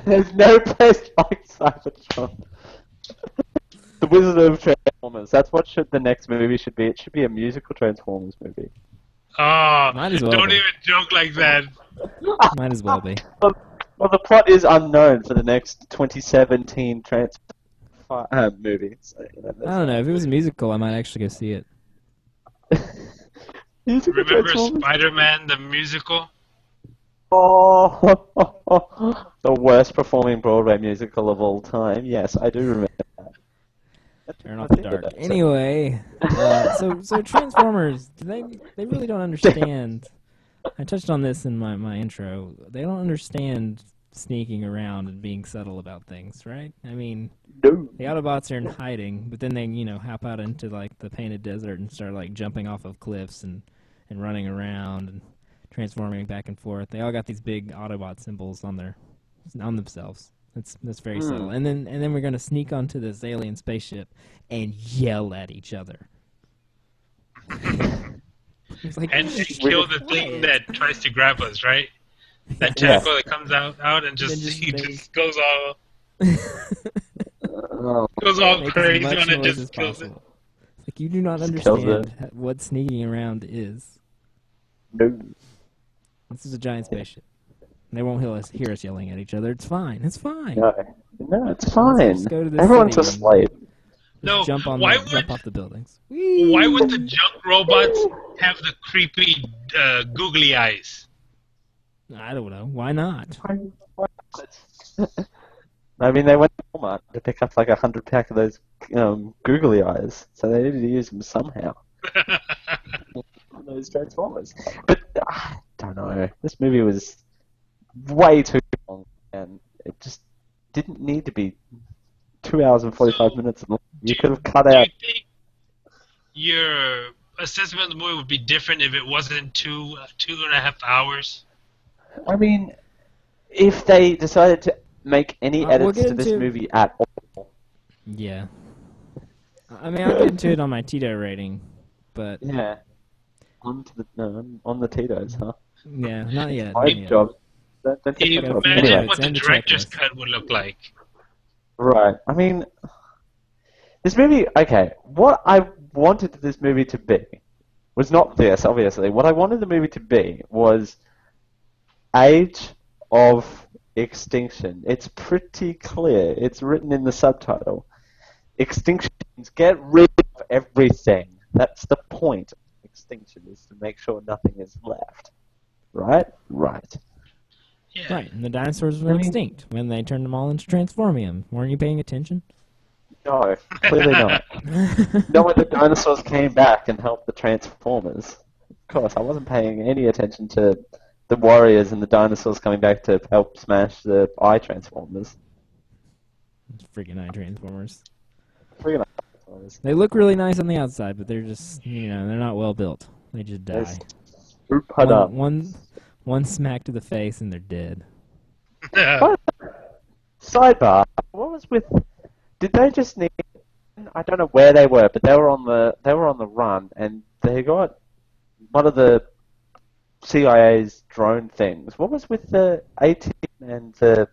Speaker 1: There's no place like Cybertron. The Wizard of Transformers. That's what the next movie should be. It should be a musical Transformers movie.
Speaker 3: Oh,
Speaker 2: Might as well
Speaker 3: don't
Speaker 2: be.
Speaker 3: even joke like that.
Speaker 2: Might as well be.
Speaker 1: Well, the plot is unknown for the next 2017 movie. So,
Speaker 2: I don't know. If it was a musical, I might actually go see it.
Speaker 3: Remember Spider-Man the musical?
Speaker 1: Oh, the worst performing Broadway musical of all time. Yes, I do remember that.
Speaker 2: Turn off the dark. Anyway, so Transformers, they really don't understand. I touched on this in my intro. They don't understand sneaking around and being subtle about things, right? I mean, the Autobots are in hiding, but then they hop out into like the painted desert and start like jumping off of cliffs and running around and transforming back and forth. They all got these big Autobot symbols on themselves. That's very subtle. And then we're gonna sneak onto this alien spaceship and yell at each other. It's like,
Speaker 3: And kill the thing that tries to grab us, right? That
Speaker 1: Yeah.
Speaker 3: tentacle that comes out and just goes all
Speaker 2: Makes
Speaker 3: crazy
Speaker 2: as much
Speaker 3: on it,
Speaker 2: noise as
Speaker 3: just kills it.
Speaker 2: possible. It's like you do not
Speaker 1: Just kills
Speaker 2: understand what sneaking around is.
Speaker 1: No.
Speaker 2: This is a giant spaceship. They won't hear us yelling at each other. It's fine. It's fine.
Speaker 1: No, it's fine.
Speaker 2: Just go to the
Speaker 1: Everyone's
Speaker 2: city
Speaker 1: asleep.
Speaker 3: No,
Speaker 2: jump off the buildings.
Speaker 3: Why would the junk robots have the creepy googly eyes?
Speaker 2: I don't know. Why not?
Speaker 1: I mean, they went to Walmart to pick up like 100 pack of those googly eyes, so they needed to use them somehow. Those Transformers. But I don't know. This movie was way too long, and it just didn't need to be 2 hours and 45 minutes. You could have cut out.
Speaker 3: Do you think your assessment of the movie would be different if it wasn't 2.5 hours?
Speaker 1: I mean, if they decided to make any edits
Speaker 2: we'll
Speaker 1: to this movie at all.
Speaker 2: Yeah. I mean, I'll get into it on my Tito rating, but...
Speaker 1: Yeah. On the Tito's, huh?
Speaker 2: Yeah, not yet.
Speaker 1: My job. Don't take my job.
Speaker 3: Imagine
Speaker 1: Anyway.
Speaker 3: what the director's cut would look like.
Speaker 1: Right. I mean, this movie, okay, what I wanted this movie to be was not this, obviously. What I wanted the movie to be was Age of Extinction. It's pretty clear. It's written in the subtitle. Extinction means get rid of everything. That's the point of extinction, is to make sure nothing is left. Right? Right.
Speaker 3: Yeah.
Speaker 2: Right, and the dinosaurs were extinct when they turned them all into Transformium. Weren't you paying attention?
Speaker 1: No, clearly not. No, when the dinosaurs came back and helped the Transformers. Of course, I wasn't paying any attention to the Warriors and the dinosaurs coming back to help smash the eye Transformers.
Speaker 2: Freaking eye Transformers.
Speaker 1: Freaking eye Transformers.
Speaker 2: They look really nice on the outside, but they're just, they're not well built. They just die. One smack to the face and they're dead.
Speaker 1: Sidebar. What was with? Did they just need? I don't know where they were, but they were on the run, and they got one of the CIA's drone things. What was with the A-team and the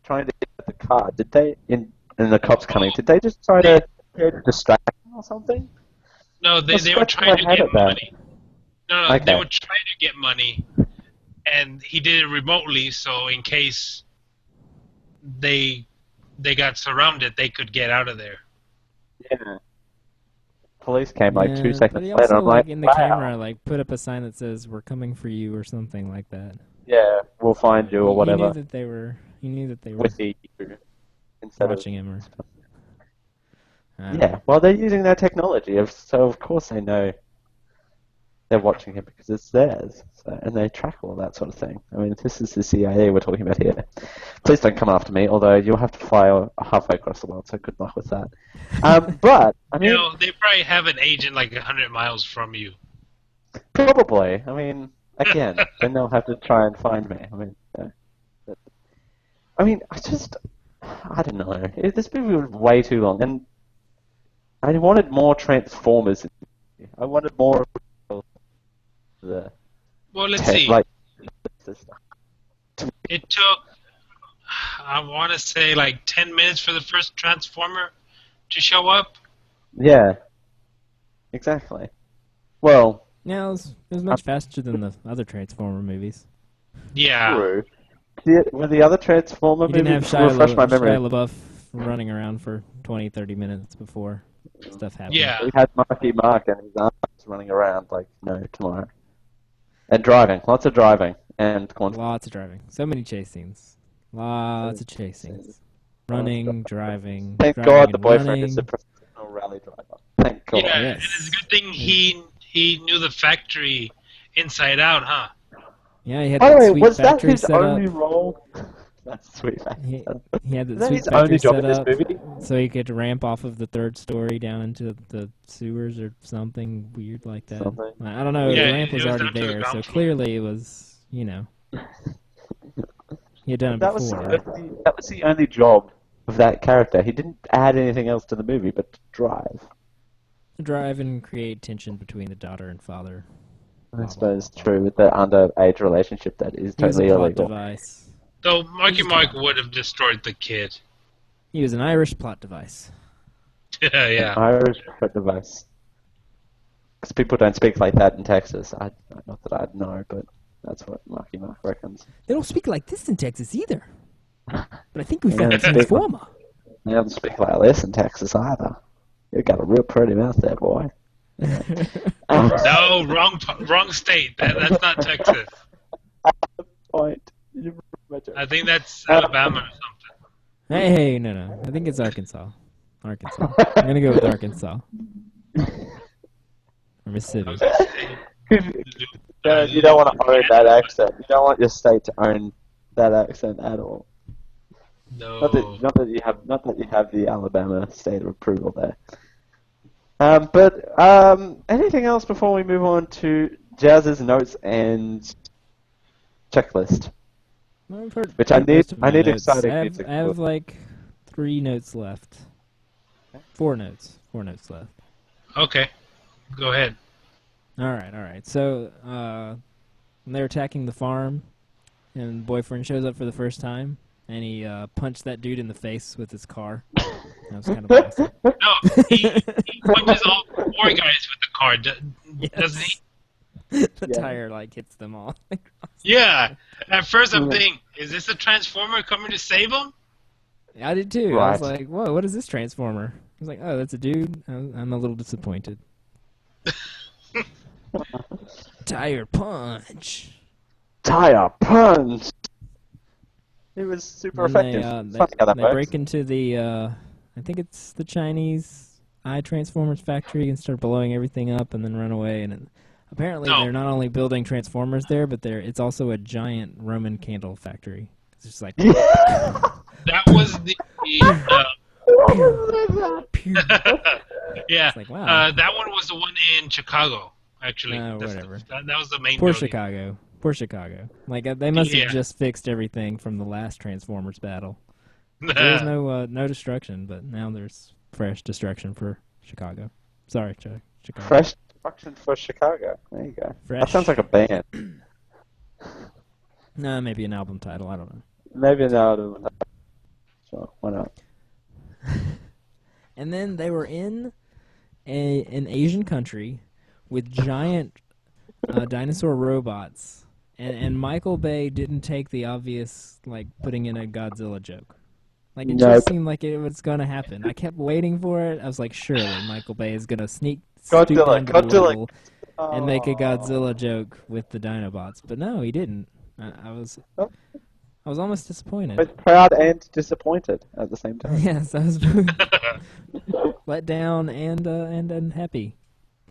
Speaker 1: trying to get the car? Did they and the cops coming? Did they just try to distract them or something?
Speaker 3: No, they were trying to get money. No,
Speaker 1: Okay.
Speaker 3: they were trying to get money, and he did it remotely, so in case they got surrounded, they could get out of there.
Speaker 1: Yeah. Police came like 2
Speaker 2: But
Speaker 1: seconds
Speaker 2: he
Speaker 1: later.
Speaker 2: also,
Speaker 1: I'm like,
Speaker 2: in the
Speaker 1: wow.
Speaker 2: camera, put up a sign that says, "We're coming for you," or something like that.
Speaker 1: Yeah, we'll find you or whatever.
Speaker 2: He knew that they were
Speaker 1: With you instead
Speaker 2: watching him. Or
Speaker 1: yeah, well, they're using their technology, so of course they know they're watching him because it's theirs, and they track all that sort of thing. I mean, this is the CIA we're talking about here. Please don't come after me, although you'll have to fly halfway across the world, so good luck with that. But, I mean...
Speaker 3: They probably have an agent like 100 miles from you.
Speaker 1: Probably. I mean, again, then they'll have to try and find me. I don't know. This movie was way too long, and I wanted more Transformers. I wanted more of the...
Speaker 3: Well, let's see. It took, I want to say, 10 minutes for the first Transformer to show up.
Speaker 1: Yeah. Exactly. Well...
Speaker 2: Yeah, it was much faster than the other Transformer movies.
Speaker 3: Yeah.
Speaker 1: True. Were the other Transformer
Speaker 2: You didn't have
Speaker 1: movies... Refresh my memory.
Speaker 2: Shia LaBeouf running around for 20, 30 minutes before stuff happened.
Speaker 3: Yeah.
Speaker 1: We had Marky Mark and his arms running around like no tomorrow. And driving. Lots of driving. And
Speaker 2: lots of driving. So many chase scenes. Lots of chase scenes. Running, driving.
Speaker 1: Thank
Speaker 2: driving
Speaker 1: God
Speaker 2: and
Speaker 1: the boyfriend
Speaker 2: running.
Speaker 1: is a professional rally driver. Thank God.
Speaker 3: Yeah, and it's a good thing he knew the factory inside out, huh?
Speaker 2: Yeah, he had
Speaker 1: By the
Speaker 2: that
Speaker 1: way,
Speaker 2: sweet
Speaker 1: was that
Speaker 2: factory
Speaker 1: his
Speaker 2: set
Speaker 1: only
Speaker 2: up.
Speaker 1: role? That's sweet.
Speaker 2: He had
Speaker 1: Is
Speaker 2: that
Speaker 1: that
Speaker 2: sweet
Speaker 1: his only
Speaker 2: factory
Speaker 1: job
Speaker 2: set
Speaker 1: in this
Speaker 2: up
Speaker 1: movie?
Speaker 2: so he could ramp off of the third story down into the sewers or something weird like that.
Speaker 1: Something.
Speaker 2: I don't know.
Speaker 3: Yeah,
Speaker 2: the ramp was
Speaker 3: it was
Speaker 2: already
Speaker 3: down to the
Speaker 2: there, so
Speaker 3: ground floor.
Speaker 2: clearly it was, He had done it
Speaker 1: That was
Speaker 2: before.
Speaker 1: that was the only job of that character. He didn't add anything else to the movie but to drive.
Speaker 2: Drive and create tension between the daughter and father.
Speaker 1: I suppose true with the underage relationship that is
Speaker 2: He was a
Speaker 1: totally
Speaker 2: plot
Speaker 1: illegal.
Speaker 2: device.
Speaker 3: Though Marky Mark would have destroyed the kid.
Speaker 2: He was an Irish plot device.
Speaker 3: Yeah.
Speaker 1: An Irish plot device. Because people don't speak like that in Texas. Not that I'd know, but that's what Marky Mark reckons.
Speaker 2: They don't speak like this in Texas either. But I think we
Speaker 1: They
Speaker 2: found a
Speaker 1: don't speak
Speaker 2: transformer.
Speaker 1: They don't speak like this in Texas either. You got a real pretty mouth there, boy.
Speaker 3: No, wrong state. That's not Texas.
Speaker 1: Point.
Speaker 3: I think that's Alabama or something.
Speaker 2: Hey, no. I think it's Arkansas. Arkansas. I'm going to go with Arkansas. Or Mississippi.
Speaker 1: You don't want to own that accent. You don't want your state to own that accent at all.
Speaker 3: No.
Speaker 1: Not that you have the Alabama state of approval there. But anything else before we move on to Jazz's notes and checklist?
Speaker 2: Well, I've heard
Speaker 1: Which I
Speaker 2: most of my
Speaker 1: need
Speaker 2: notes.
Speaker 1: exciting
Speaker 2: I
Speaker 1: music.
Speaker 2: have like 3 notes left. 4 notes. 4 notes left.
Speaker 3: Okay. Go ahead.
Speaker 2: All right. So, when they're attacking the farm, and the boyfriend shows up for the first time, and he punched that dude in the face with his car. That was kind of awesome.
Speaker 3: No, he punches all 4 guys with the car, doesn't he?
Speaker 2: The tire like hits them all.
Speaker 3: Yeah. At first I'm thinking, is this a Transformer coming to save him?
Speaker 2: I did too.
Speaker 1: Right.
Speaker 2: I was like, whoa, what is this Transformer? I was like, oh, that's a dude. I'm a little disappointed. Tire punch.
Speaker 1: Tire punch. It was super
Speaker 2: And
Speaker 1: effective.
Speaker 2: They break into the, I think it's the Chinese Eye Transformers factory and start blowing everything up and then run away. And apparently they're not only building Transformers there, but it's also a giant Roman candle factory. It's just like...
Speaker 3: That was the... yeah.
Speaker 2: Like, wow.
Speaker 3: That one was the one in Chicago, actually.
Speaker 2: Whatever.
Speaker 3: That was the main
Speaker 2: Poor
Speaker 3: building.
Speaker 2: Poor Chicago. Like, they must have
Speaker 3: Yeah.
Speaker 2: just fixed everything from the last Transformers battle. There was no destruction, but now there's fresh destruction for Chicago. Sorry, Chicago.
Speaker 1: Fresh destruction for Chicago. There you go.
Speaker 2: Fresh.
Speaker 1: That sounds like a band.
Speaker 2: No, maybe an album title. I don't know.
Speaker 1: Maybe an album. So why not?
Speaker 2: And then they were in an Asian country with giant dinosaur robots, and Michael Bay didn't take the obvious, like, putting in a Godzilla joke. Like, it just seemed like it was going to happen. I kept waiting for it. I was like, surely Michael Bay is going to stoop down to the level and make a Godzilla joke with the Dinobots. But no, he didn't. I was almost disappointed.
Speaker 1: Both proud and disappointed at the same time.
Speaker 2: Yes, I was let down and unhappy.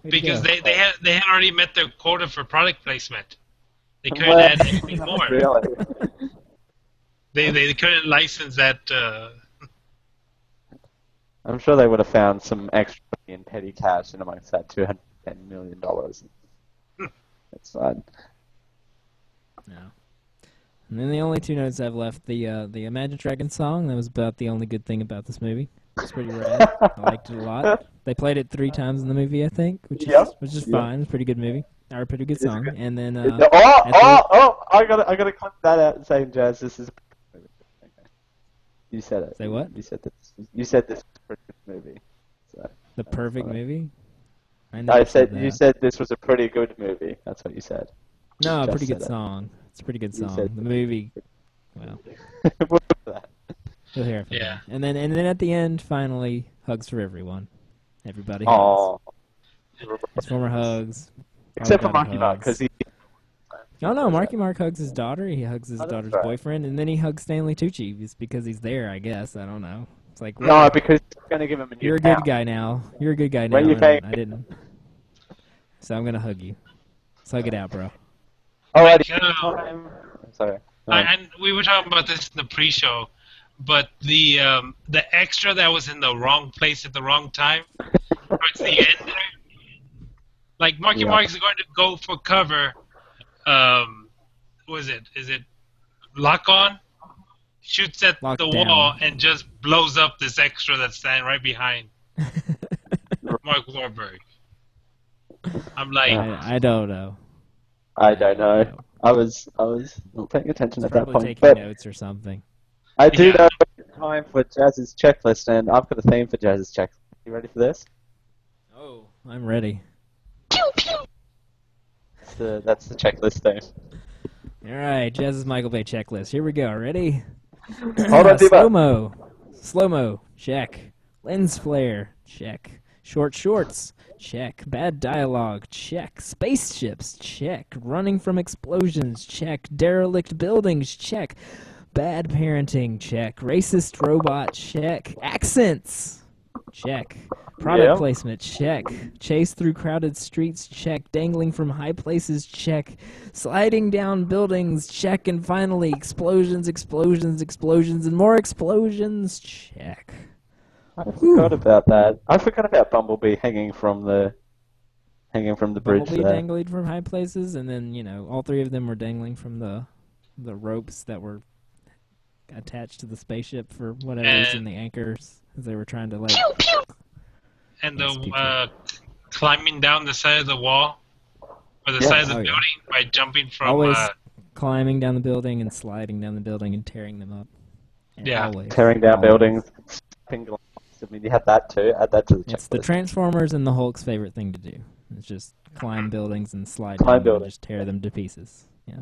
Speaker 2: Way to
Speaker 3: Because
Speaker 2: go.
Speaker 3: they had already met their quota for product placement. They couldn't add anything more.
Speaker 1: Really?
Speaker 3: They couldn't license that.
Speaker 1: I'm sure they would have found some extra in petty cash in amongst that $210 million. That's fine.
Speaker 2: No. And then the only 2 notes I've left, the Imagine Dragons song, that was about the only good thing about this movie. It's pretty rad. I liked it a lot. They played it 3 times in the movie, I think, which is fine. It's a pretty good movie. Or a pretty good song. And then
Speaker 1: I gotta clip that out and say, Jazz, this is a pretty good movie. You said it.
Speaker 2: Say what?
Speaker 1: You said this is a pretty good movie. So,
Speaker 2: the perfect movie?
Speaker 1: I said you said this was a pretty good movie. That's what you said.
Speaker 2: No, a
Speaker 1: Just
Speaker 2: pretty good
Speaker 1: said it.
Speaker 2: song. It's a pretty good
Speaker 1: You
Speaker 2: song.
Speaker 1: said-
Speaker 2: The movie, well,
Speaker 1: What was that?
Speaker 2: you'll hear it from
Speaker 3: Yeah.
Speaker 2: me. And then at the end, finally, hugs for everyone. Everybody
Speaker 1: Aw.
Speaker 2: hugs. Transformer hugs.
Speaker 1: Except for
Speaker 2: Everybody
Speaker 1: Marky Mark,
Speaker 2: hugs.
Speaker 1: because he.
Speaker 2: Oh no, Marky Mark hugs his daughter. He hugs his
Speaker 1: Oh, that's
Speaker 2: daughter's
Speaker 1: right.
Speaker 2: boyfriend, and then he hugs Stanley Tucci just because he's there. I guess I don't know. It's like
Speaker 1: No, because he's gonna give him a new.
Speaker 2: you're a good
Speaker 1: house.
Speaker 2: guy now. You're a good guy now.
Speaker 1: When you
Speaker 2: and
Speaker 1: pay-
Speaker 2: I didn't. So I'm gonna hug you. Let's hug it out, bro.
Speaker 1: Alrighty.
Speaker 3: Like,
Speaker 1: Sorry.
Speaker 3: and we were talking about this in the pre-show, but the extra that was in the wrong place at the wrong time towards the end there, like Marky
Speaker 1: Yeah.
Speaker 3: Mark is going to go for cover. What is it? Is it Lock On? shoots at
Speaker 2: Locked
Speaker 3: the
Speaker 2: down.
Speaker 3: wall and just blows up this extra that's standing right behind Mark Wahlberg. I'm like,
Speaker 2: I don't know.
Speaker 1: I don't know. I was not paying attention at that
Speaker 2: Probably
Speaker 1: point.
Speaker 2: taking
Speaker 1: But
Speaker 2: notes or something.
Speaker 1: I do know it's time for Jazz's checklist, and I've got a theme for Jazz's checklist. You ready for this?
Speaker 2: Oh, I'm ready.
Speaker 1: That's the checklist theme.
Speaker 2: All right, Jazz's Michael Bay checklist. Here we go. Ready?
Speaker 1: Hold on,
Speaker 2: Slow-mo. Slow-mo. Check. Lens flare. Check. Short shorts. Check. Bad dialogue. Check. Spaceships. Check. Running from explosions. Check. Derelict buildings. Check. Bad parenting. Check. Racist robot. Check. Accents. Check. Product placement. Check. Chase through crowded streets. Check. Dangling from high places. Check. Sliding down buildings. Check. And finally, explosions, explosions, explosions, and more explosions. Check.
Speaker 1: I forgot about that. I forgot about Bumblebee hanging from the bridge
Speaker 2: Bumblebee
Speaker 1: there.
Speaker 2: dangling from high places, and then, all three of them were dangling from the ropes that were attached to the spaceship for whatever reason, the anchors, as they were trying to, like...
Speaker 3: pew, pew. And the climbing down the side of the wall, or the side of the building, by jumping from...
Speaker 2: Always climbing down the building and sliding down the building and tearing them up. Always.
Speaker 1: Tearing down buildings. I mean, you had that too. Add that to the checklist.
Speaker 2: It's the Transformers and the Hulk's favorite thing to do. It's just climb buildings and slide
Speaker 1: Climb
Speaker 2: down them
Speaker 1: buildings.
Speaker 2: and just tear them to pieces. Yeah.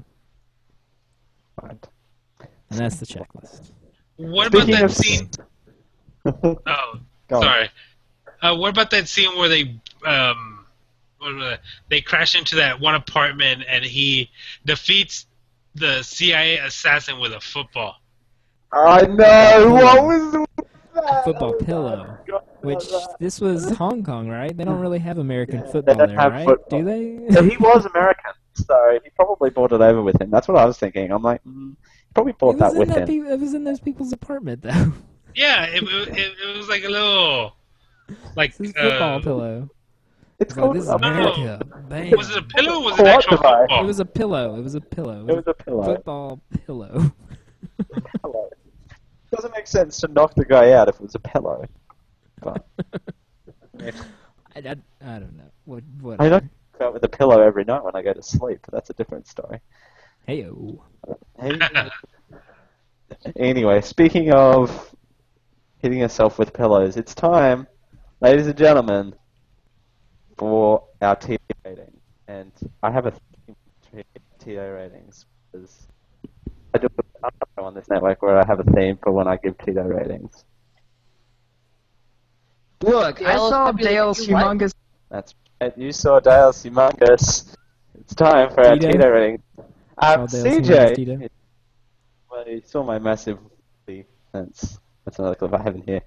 Speaker 1: Right.
Speaker 2: And that's the checklist.
Speaker 3: What
Speaker 1: Speaking
Speaker 3: about that
Speaker 1: of-
Speaker 3: scene? Oh,
Speaker 1: Go on.
Speaker 3: sorry. What about that scene where they crash into that one apartment and he defeats the CIA assassin with a football?
Speaker 1: I know. What was that?
Speaker 2: Football pillow. Which, this was Hong Kong, right? They don't really have American
Speaker 1: They
Speaker 2: football
Speaker 1: don't
Speaker 2: there,
Speaker 1: have
Speaker 2: right?
Speaker 1: football.
Speaker 2: Do they?
Speaker 1: So he was American, so he probably brought it over with him. That's what I was thinking. I'm like, he probably brought that with him.
Speaker 2: It was in those people's apartment, though.
Speaker 3: Yeah, it was like a little... Like,
Speaker 2: This is football pillow.
Speaker 1: It's
Speaker 2: like, this is America. Bam.
Speaker 3: Was it a pillow or was it an actual football?
Speaker 2: It was a pillow. It was a pillow.
Speaker 1: It was a pillow.
Speaker 2: Football pillow.
Speaker 1: Pillow. Doesn't make sense to knock the guy out if it was a pillow. But
Speaker 2: I don't know. What?
Speaker 1: I knock out with a pillow every night when I go to sleep, but that's a different story.
Speaker 2: Hey-o.
Speaker 1: Hey. Anyway, speaking of hitting yourself with pillows, it's time, ladies and gentlemen, for our TA rating. And I have a theme for TA ratings, because I do a show on this network where I have a theme for when I give TA ratings.
Speaker 17: Look, I saw Dale's humongous...
Speaker 1: That's right, you saw Dale's humongous. It's time for our
Speaker 2: Tito?
Speaker 1: TA rating.
Speaker 2: Saw Dale's humongous
Speaker 1: CJ,
Speaker 2: Tito?
Speaker 1: well, you saw my massive... That's another clip I have in here.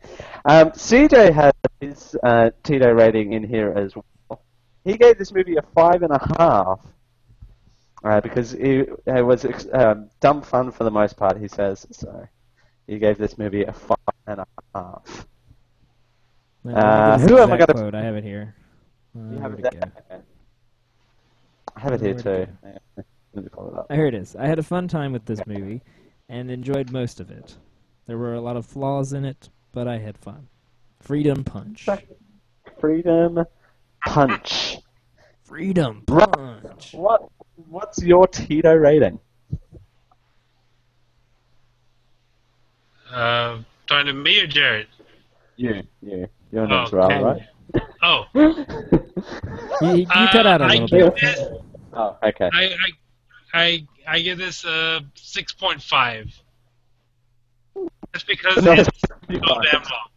Speaker 1: CJ has his Tito rating in here as well. He gave this movie a 5.5 because it was dumb fun for the most part, he says. So he gave this movie a 5.5. Who am I going
Speaker 2: quote? I have it here.
Speaker 1: You have
Speaker 2: Where'd
Speaker 1: it
Speaker 2: it
Speaker 1: there?
Speaker 2: go?
Speaker 1: Okay. I have it here
Speaker 2: Where'd it
Speaker 1: too. Let me pull it up.
Speaker 2: Here it is. I had a fun time with this movie and enjoyed most of it. There were a lot of flaws in it, but I had fun. Freedom Punch.
Speaker 1: Freedom Punch.
Speaker 2: Freedom Punch.
Speaker 1: What's your Tito rating?
Speaker 3: Talking to me or Jared?
Speaker 1: You. Your name's Raul, right?
Speaker 3: Oh.
Speaker 2: You cut out a little bit.
Speaker 1: Oh, okay.
Speaker 3: I give this a 6.5. Just because
Speaker 1: No,
Speaker 3: it's so
Speaker 1: 6.5.
Speaker 3: damn long.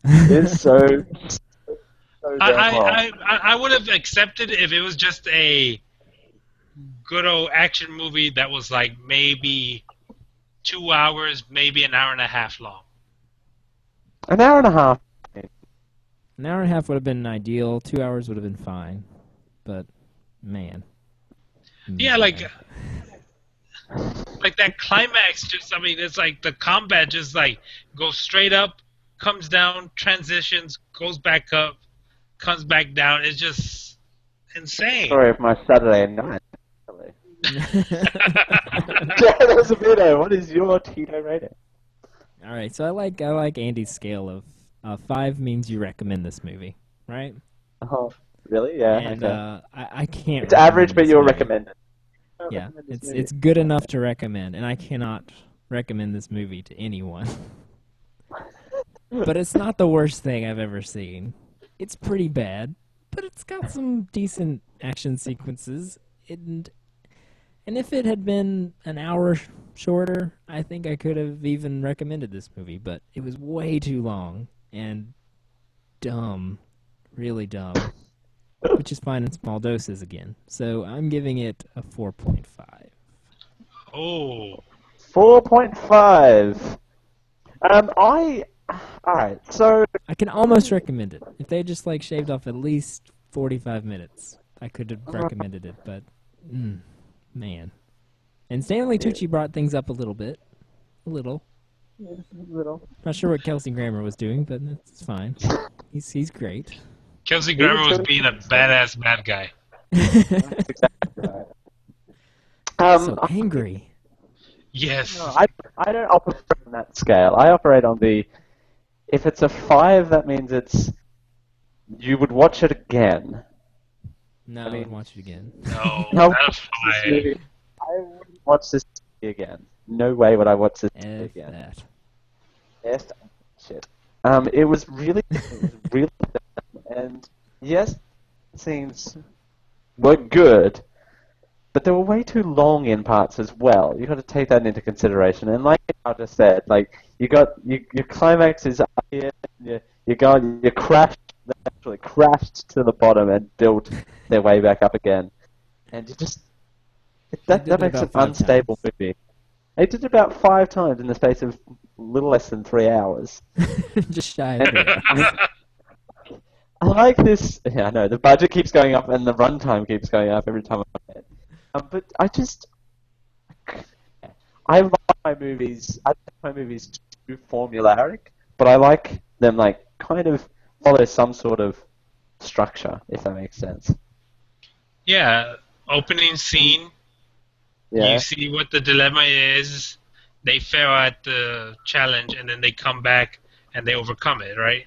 Speaker 1: It's so damn long.
Speaker 3: I would have accepted if it was just a good old action movie that was like maybe 2 hours, maybe an hour and a half long.
Speaker 1: An hour and a half.
Speaker 2: An hour and a half would have been ideal. 2 hours would have been fine. But, man.
Speaker 3: Yeah, like that climax just, I mean, it's like the combat just like goes straight up, comes down, transitions, goes back up, comes back down. It's just insane.
Speaker 1: Story of my Saturday night. Azevedo, what is your Tito rating?
Speaker 2: All right, so I like Andy's scale of 5 means you recommend this movie, right?
Speaker 1: Oh, really? Yeah.
Speaker 2: And
Speaker 1: okay.
Speaker 2: I can't.
Speaker 1: It's average, but
Speaker 2: recommend this
Speaker 1: you'll
Speaker 2: movie.
Speaker 1: recommend it.
Speaker 2: Yeah, it's good enough to recommend, and I cannot recommend this movie to anyone. But it's not the worst thing I've ever seen. It's pretty bad, but it's got some decent action sequences. And if it had been an hour shorter, I think I could have even recommended this movie. But it was way too long and dumb, really dumb, which is fine in small doses again. So I'm giving it a 4.5.
Speaker 3: Oh.
Speaker 1: 4.5. Alright, so...
Speaker 2: I can almost recommend it. If they just, shaved off at least 45 minutes, I could have recommended it, but... man. And Stanley Tucci brought things up a little bit. A little.
Speaker 1: Yeah, a little.
Speaker 2: Not sure what Kelsey Grammer was doing, but it's fine. He's great.
Speaker 3: Kelsey Grammer was being a badass bad guy.
Speaker 1: That's exactly right.
Speaker 2: So angry.
Speaker 3: Yes.
Speaker 1: No, I don't operate on that scale. I operate on the... If it's a 5, that means it's... You would watch it again.
Speaker 2: No, I would watch it again.
Speaker 3: No,
Speaker 1: No,
Speaker 3: that's fine.
Speaker 1: I wouldn't watch this movie again. No way would I watch this movie again.
Speaker 2: That.
Speaker 1: Yes, shit. It was really dumb. And yes, scenes were good, but they were way too long in parts as well. You got to take that into consideration. And like I just said, you got your climax is up here, you crashed, they actually crashed to the bottom and built their way back up again, and you just that makes an unstable movie. They did it about 5 times in the space of a little less than 3 hours.
Speaker 2: Just shy of it.
Speaker 1: I like this. Yeah, I know the budget keeps going up and the runtime keeps going up every time I play it. But I like my movies. I think my movies too formulaic, but I like them kind of follow some sort of structure, if that makes sense.
Speaker 3: Yeah, opening scene.
Speaker 1: Yeah.
Speaker 3: You see what the dilemma is. They fail at the challenge, and then they come back and they overcome it, right?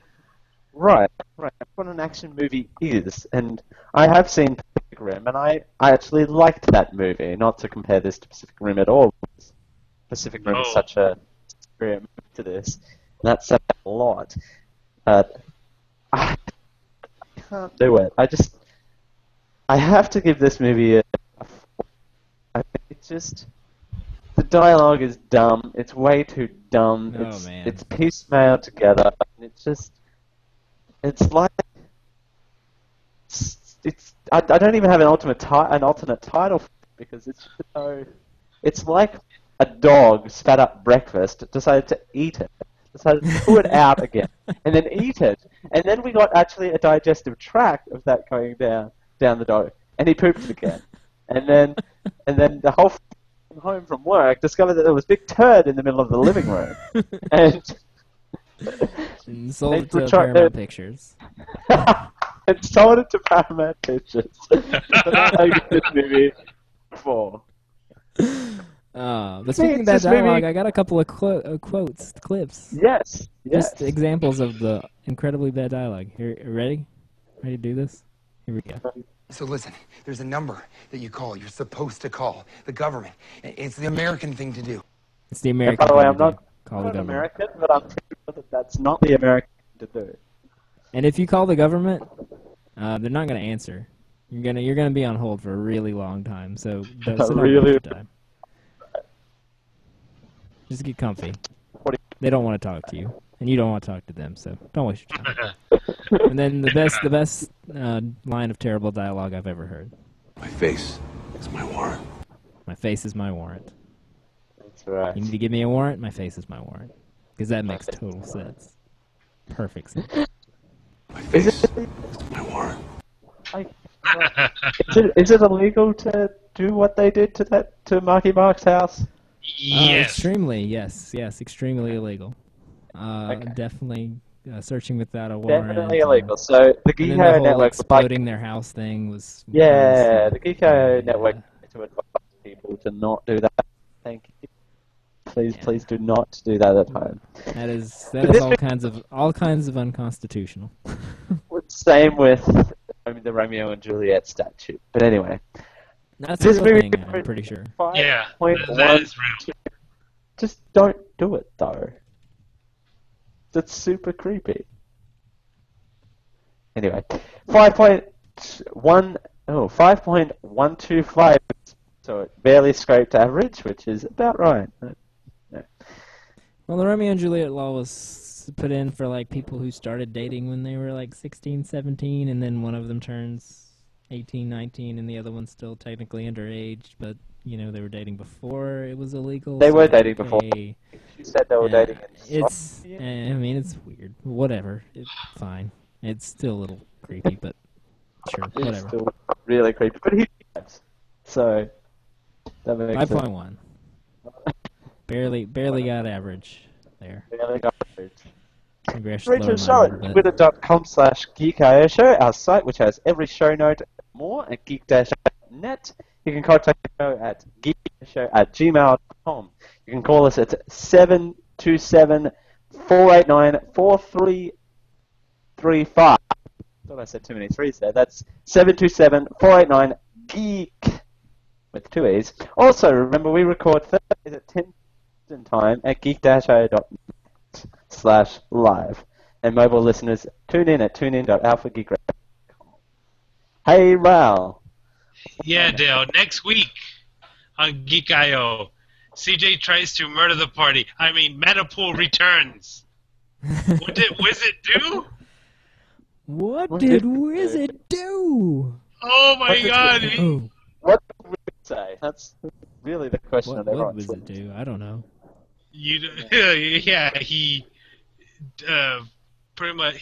Speaker 1: Right. That's what an action movie is, and I have seen Pacific Rim, and I actually liked that movie. Not to compare this to Pacific Rim at all. Pacific Rim is such a superior movie to this, and that's said a lot. But I can't do it. I have to give this movie a 4. I think it's just the dialogue is dumb. It's way too dumb.
Speaker 2: Man.
Speaker 1: It's piecemeal together. And it's like I don't even have an alternate title for it because it's so. It's like a dog spat up breakfast, decided to eat it, decided to put it out again, and then eat it, and then we got actually a digestive tract of that going down the dog, and he pooped it again, and then the whole home from work discovered that there was a big turd in the middle of the living room, and
Speaker 2: sold it to Paramount Pictures.
Speaker 1: And sold it to Paramount Pictures. So that's how you get this movie for.
Speaker 2: But speaking of that dialogue, I got a couple of clips.
Speaker 1: Yes.
Speaker 2: Just examples of the incredibly bad dialogue. Here, ready? Ready to do this? Here we go.
Speaker 18: So listen, there's a number that you call. You're supposed to call the government. It's the American thing to do.
Speaker 2: It's the American
Speaker 1: thing to do.
Speaker 2: By
Speaker 1: the way, I'm not American, but I'm pretty sure that that's not the American thing to do.
Speaker 2: And if you call the government, they're not going to answer. You're gonna be on hold for a really long time. So don't waste your time. Just get comfy. They don't want to talk to you, and you don't want to talk to them. So don't waste your time. And then the best line of terrible dialogue I've ever heard.
Speaker 4: My face is my warrant.
Speaker 2: My face is my warrant.
Speaker 1: That's right.
Speaker 2: You need to give me a warrant. My face is my warrant. Because that makes total sense. Perfect sense.
Speaker 4: My face is my warrant.
Speaker 1: Is it illegal to do what they did to Marky Mark's house?
Speaker 3: Yes.
Speaker 2: Extremely, yes, extremely illegal. Definitely searching without a warrant.
Speaker 1: Definitely illegal. So the Geeko
Speaker 2: whole
Speaker 1: Network
Speaker 2: exploding their house thing was.
Speaker 1: Yeah, the Geeko Network to advise people to not do that. Thank you. Please do not do that at home.
Speaker 2: That is all kinds of unconstitutional.
Speaker 1: Same with the Romeo and Juliet statue. But anyway,
Speaker 2: that's
Speaker 1: this
Speaker 2: a real
Speaker 1: movie,
Speaker 2: thing. I'm pretty sure.
Speaker 3: Yeah,
Speaker 1: 5.1.
Speaker 3: that is real.
Speaker 1: Just don't do it though. That's super creepy. Anyway, 5.125. So it barely scraped average, which is about right.
Speaker 2: Well, the Romeo and Juliet law was put in for like people who started dating when they were like 16, 17, and then one of them turns 18, 19, and the other one's still technically underage, but they were dating before it was illegal.
Speaker 1: They
Speaker 2: so
Speaker 1: were
Speaker 2: it's
Speaker 1: dating
Speaker 2: okay.
Speaker 1: before. You said they were dating.
Speaker 2: It's weird. Whatever. It's fine. It's still a little creepy, but sure,
Speaker 1: It's
Speaker 2: whatever.
Speaker 1: still really creepy, but he dies. So that makes
Speaker 2: 5.1. Barely got average there.
Speaker 1: Barely got average.
Speaker 2: Congratulations.
Speaker 1: Reach our show at twitter.com/geekio show, our site which has every show note and more at geek-net. You can contact the show at geekishow@gmail.com. You can call us at 727-489-4335. I thought I said too many threes there. That's 727-489-GEEK with 2 E's. Also, remember we record Thursdays at 10 time at geek-io.net/live. And mobile listeners, tune in at tunein.alphageek.com. Hey, Raul.
Speaker 3: Yeah, Dale. Next week on Geek.io, CJ tries to murder the party. Metapool returns. What did Wizard do?
Speaker 2: What did Wizard do?
Speaker 3: Oh my God!
Speaker 1: What did Wizard say? That's really the question
Speaker 2: What
Speaker 1: that everyone's
Speaker 2: did Wizard do? I don't know.
Speaker 3: Yeah, he pretty much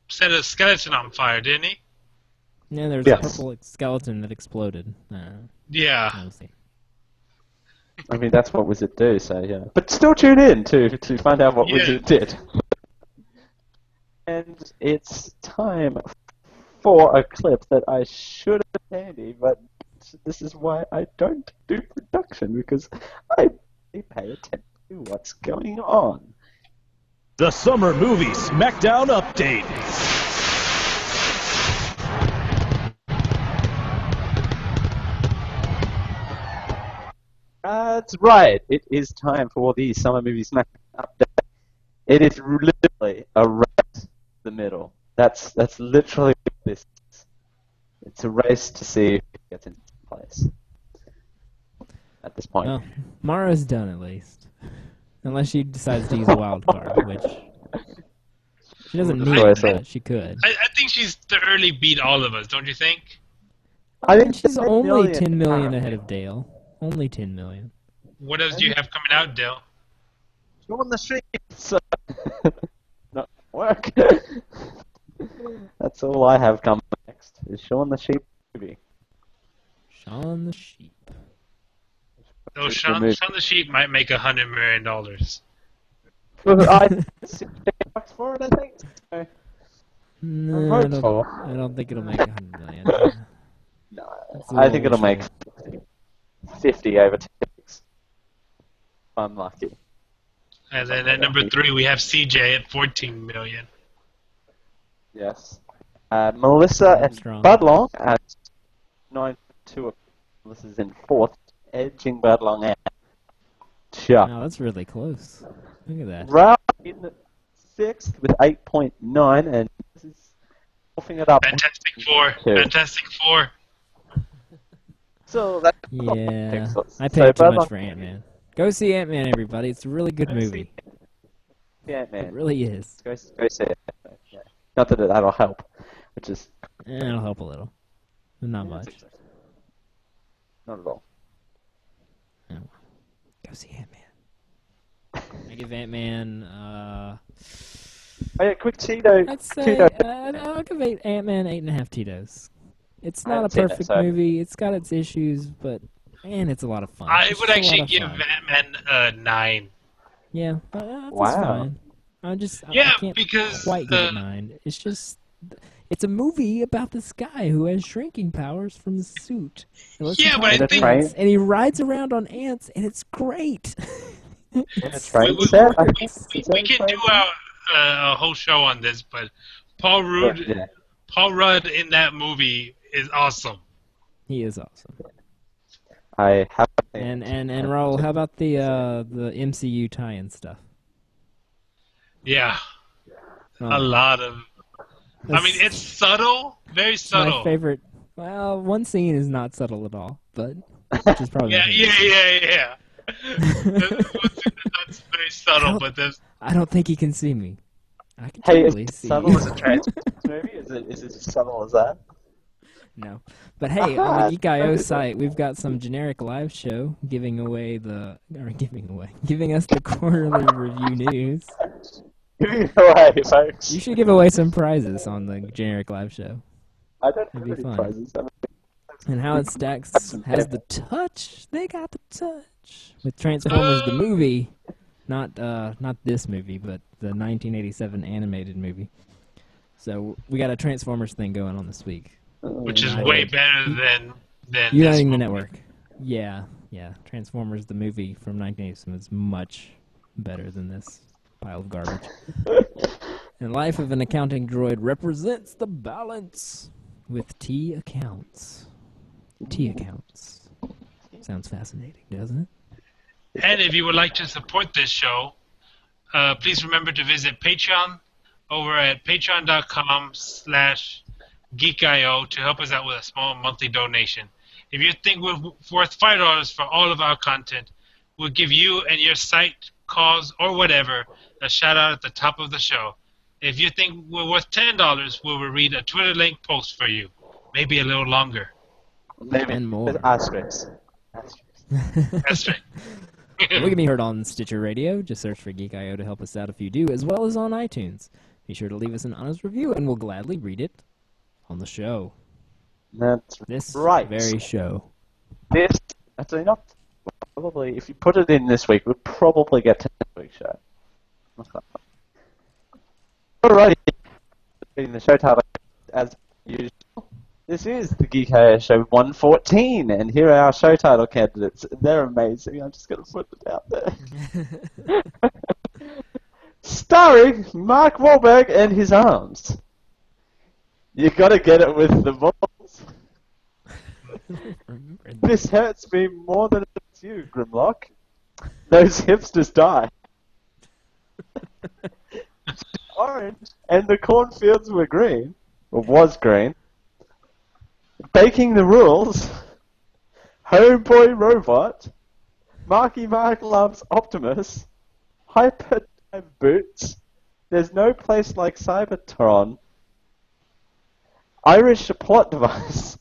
Speaker 3: set a skeleton on fire, didn't he?
Speaker 2: Yeah, there was a purple skeleton that exploded.
Speaker 3: Yeah.
Speaker 1: That's what Wizard do, so yeah. But still tune in to find out what Wizard did. And it's time for a clip that I should have handy, but this is why I don't do production, because I pay attention to what's going on.
Speaker 19: The Summer Movie Smackdown Update.
Speaker 1: That's right. It is time for the Summer Movie Smackdown Update. It is literally a race to the middle. That's literally what this is. It's a race to see who gets into place at this point.
Speaker 2: Well, Mara's done at least. Unless she decides to use a wild card, which she doesn't need it, but she could.
Speaker 3: I think she's thoroughly beat all of us, don't you think?
Speaker 2: I think she's only 10 million ahead of Dale. Only 10 million.
Speaker 3: What else do you have coming out, Dale?
Speaker 1: On the streets. Not work. That's all I have coming next. Is Shaun the Sheep movie.
Speaker 2: Shaun the Sheep.
Speaker 3: Oh, Shaun the Sheep might make $100 million.
Speaker 1: I $60 for it, I think. So
Speaker 2: No, I don't think it'll make 100 million.
Speaker 1: No, I think it'll make 50 over 2 weeks. If I'm lucky.
Speaker 3: And then at number 3, we have CJ at 14 million.
Speaker 1: Yes. Melissa and Budlong at 9.2. Melissa's in 4th, edging Budlong out. Chuck.
Speaker 2: Wow, that's really close. Look at that.
Speaker 1: Raul in 6th with 8.9, and this is offing it up.
Speaker 3: Fantastic Four. Fantastic Four.
Speaker 1: So that's
Speaker 2: yeah, I paid too much for Ant-Man. Go see Ant-Man, everybody. It's a really good movie.
Speaker 1: Yeah, Ant-Man.
Speaker 2: It really is.
Speaker 1: Go see it. Yeah. Not that that'll help, which is...
Speaker 2: It'll help a little, but not much.
Speaker 1: Not at all.
Speaker 2: No. Go see Ant-Man. I give Ant-Man,
Speaker 1: Oh yeah, quick Tito.
Speaker 2: I'd say, I'll give Ant-Man 8.5 Tito's. It's not a perfect movie. It's got its issues, but man, it's a lot of fun.
Speaker 3: I would actually give Ant-Man 9.
Speaker 2: Yeah, that's
Speaker 1: wow.
Speaker 2: fine. I can't
Speaker 3: because
Speaker 2: quite give it 9. It's just It's a movie about this guy who has shrinking powers from the suit.
Speaker 3: Yeah, but I think...
Speaker 2: And he rides around on ants, and it's great.
Speaker 3: We can do a whole show on this, but Paul Rudd in that movie is awesome.
Speaker 2: He is awesome.
Speaker 1: I have.
Speaker 2: And Raul, how about the MCU tie-in stuff?
Speaker 3: Yeah, a lot of. I mean, it's subtle, very subtle.
Speaker 2: My favorite. Well, one scene is not subtle at all, but which is probably
Speaker 3: yeah. That's very subtle, but there's.
Speaker 2: I don't think he can see me. I can
Speaker 1: totally
Speaker 2: see
Speaker 1: subtle
Speaker 2: you.
Speaker 1: as a Transformers movie? Is it as subtle as that?
Speaker 2: No. But hey, on the Geek.io site, we've got some generic live show giving us the quarterly review news.
Speaker 1: Giving it away, folks.
Speaker 2: You should give away some prizes on the generic live show.
Speaker 1: I don't have any prizes.
Speaker 2: And How It Stacks has the touch. They got the touch with Transformers the movie, not this movie, but the 1987 animated movie. So we got a Transformers thing going on this week.
Speaker 3: Which is way better than
Speaker 2: Uniting the Network. Yeah. Transformers the movie from 1987 is much better than this pile of garbage. And Life of an Accounting Droid represents the balance with T accounts. T accounts. Sounds fascinating, doesn't it?
Speaker 3: And if you would like to support this show, please remember to visit Patreon over at patreon.com/geekio to help us out with a small monthly donation. If you think we're worth $5 for all of our content, we'll give you and your site, cause, or whatever a shout out at the top of the show. If you think we're worth $10, we will read a Twitter link post for you. Maybe a little longer.
Speaker 1: Maybe.
Speaker 2: And more.
Speaker 1: With asterisks.
Speaker 3: That's right.
Speaker 2: We can be heard on Stitcher Radio. Just search for Geek.io to help us out if you do, as well as on iTunes. Be sure to leave us an honest review, and we'll gladly read it on the show.
Speaker 1: That's
Speaker 2: this
Speaker 1: right.
Speaker 2: Very show.
Speaker 1: This, actually not, probably, if you put it in this week, we'll probably get to next week's show. Alrighty. In the show title, as usual, this is the Geek.io Show 114, and here are our show title candidates. They're amazing, I'm just going to put it out there. Starring Mark Wahlberg and his arms. You gotta get it with the balls. This hurts me more than it hurts you, Grimlock. Those hipsters die. Orange, and the cornfields were green, or was green. Baking the rules. Homeboy Robot. Marky Mark loves Optimus. Hyper Boots. There's no place like Cybertron. Irish plot device.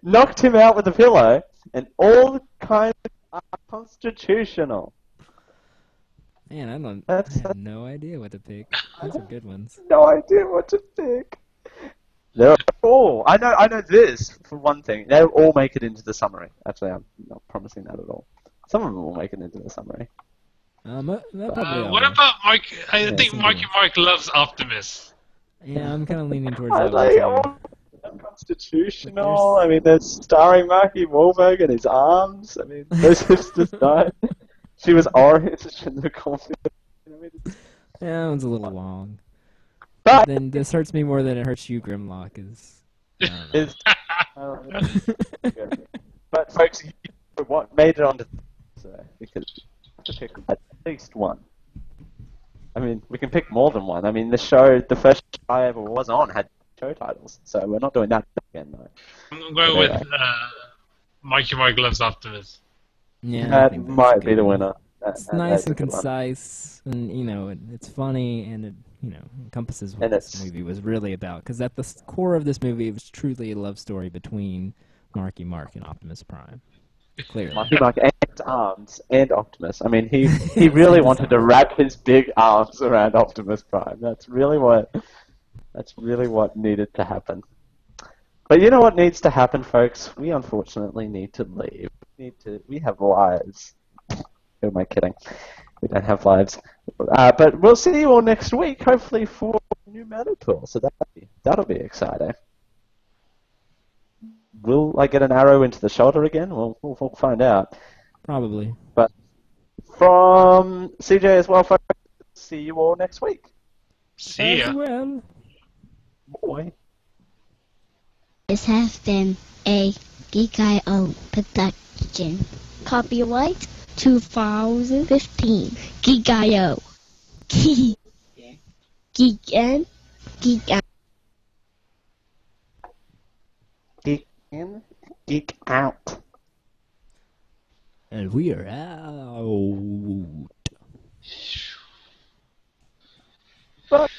Speaker 1: Knocked him out with a pillow, and all kinds are constitutional.
Speaker 2: Man, I have no idea what to pick. Those are good ones.
Speaker 1: No idea what to pick. They're all. I know this for one thing. They'll all make it into the summary. Actually, I'm not promising that at all. Some of them will make it into the summary.
Speaker 3: What about Mark? I think Marky Mark loves Optimus.
Speaker 2: Yeah, I'm kind of leaning towards
Speaker 1: I
Speaker 2: that
Speaker 1: like
Speaker 2: one too.
Speaker 1: Constitutional. I mean, there's starring Marky Wahlberg and his arms. I mean, those hipsters died. She was orange in the cornfield.
Speaker 2: Yeah, that one's a little long. But then this hurts me more than it hurts you, Grimlock.
Speaker 1: But folks, what made it onto because you have to pick at least one. I mean, we can pick more than one. I mean, the first show I ever was on had show titles, so we're not doing that again, though.
Speaker 3: I'm going with Marky Mark loves Optimus.
Speaker 2: Yeah,
Speaker 1: that might be the winner.
Speaker 2: It's nice and concise, and it's funny, and it encompasses what this movie was really about. Because at the core of this movie, it was truly a love story between Marky Mark and Optimus Prime. Clearly,
Speaker 1: Marky Mark and his arms and Optimus. I mean, he really wanted to wrap his big arms around Optimus Prime. That's really what needed to happen. But you know what needs to happen, folks? We unfortunately need to leave. We have lives. Who am I kidding? We don't have lives. But we'll see you all next week, hopefully for new Metal Tour. So that'll be exciting. Will I get an arrow into the shoulder again? We'll find out.
Speaker 2: Probably.
Speaker 1: But from CJ as well, folks, see you all next week.
Speaker 3: See ya.
Speaker 2: Well.
Speaker 1: Boy.
Speaker 12: This has been a Geek.io production. Copyright 2015. Geek.io. Geek and Geek out.
Speaker 1: Geek in, geek out.
Speaker 2: And we are out.
Speaker 1: But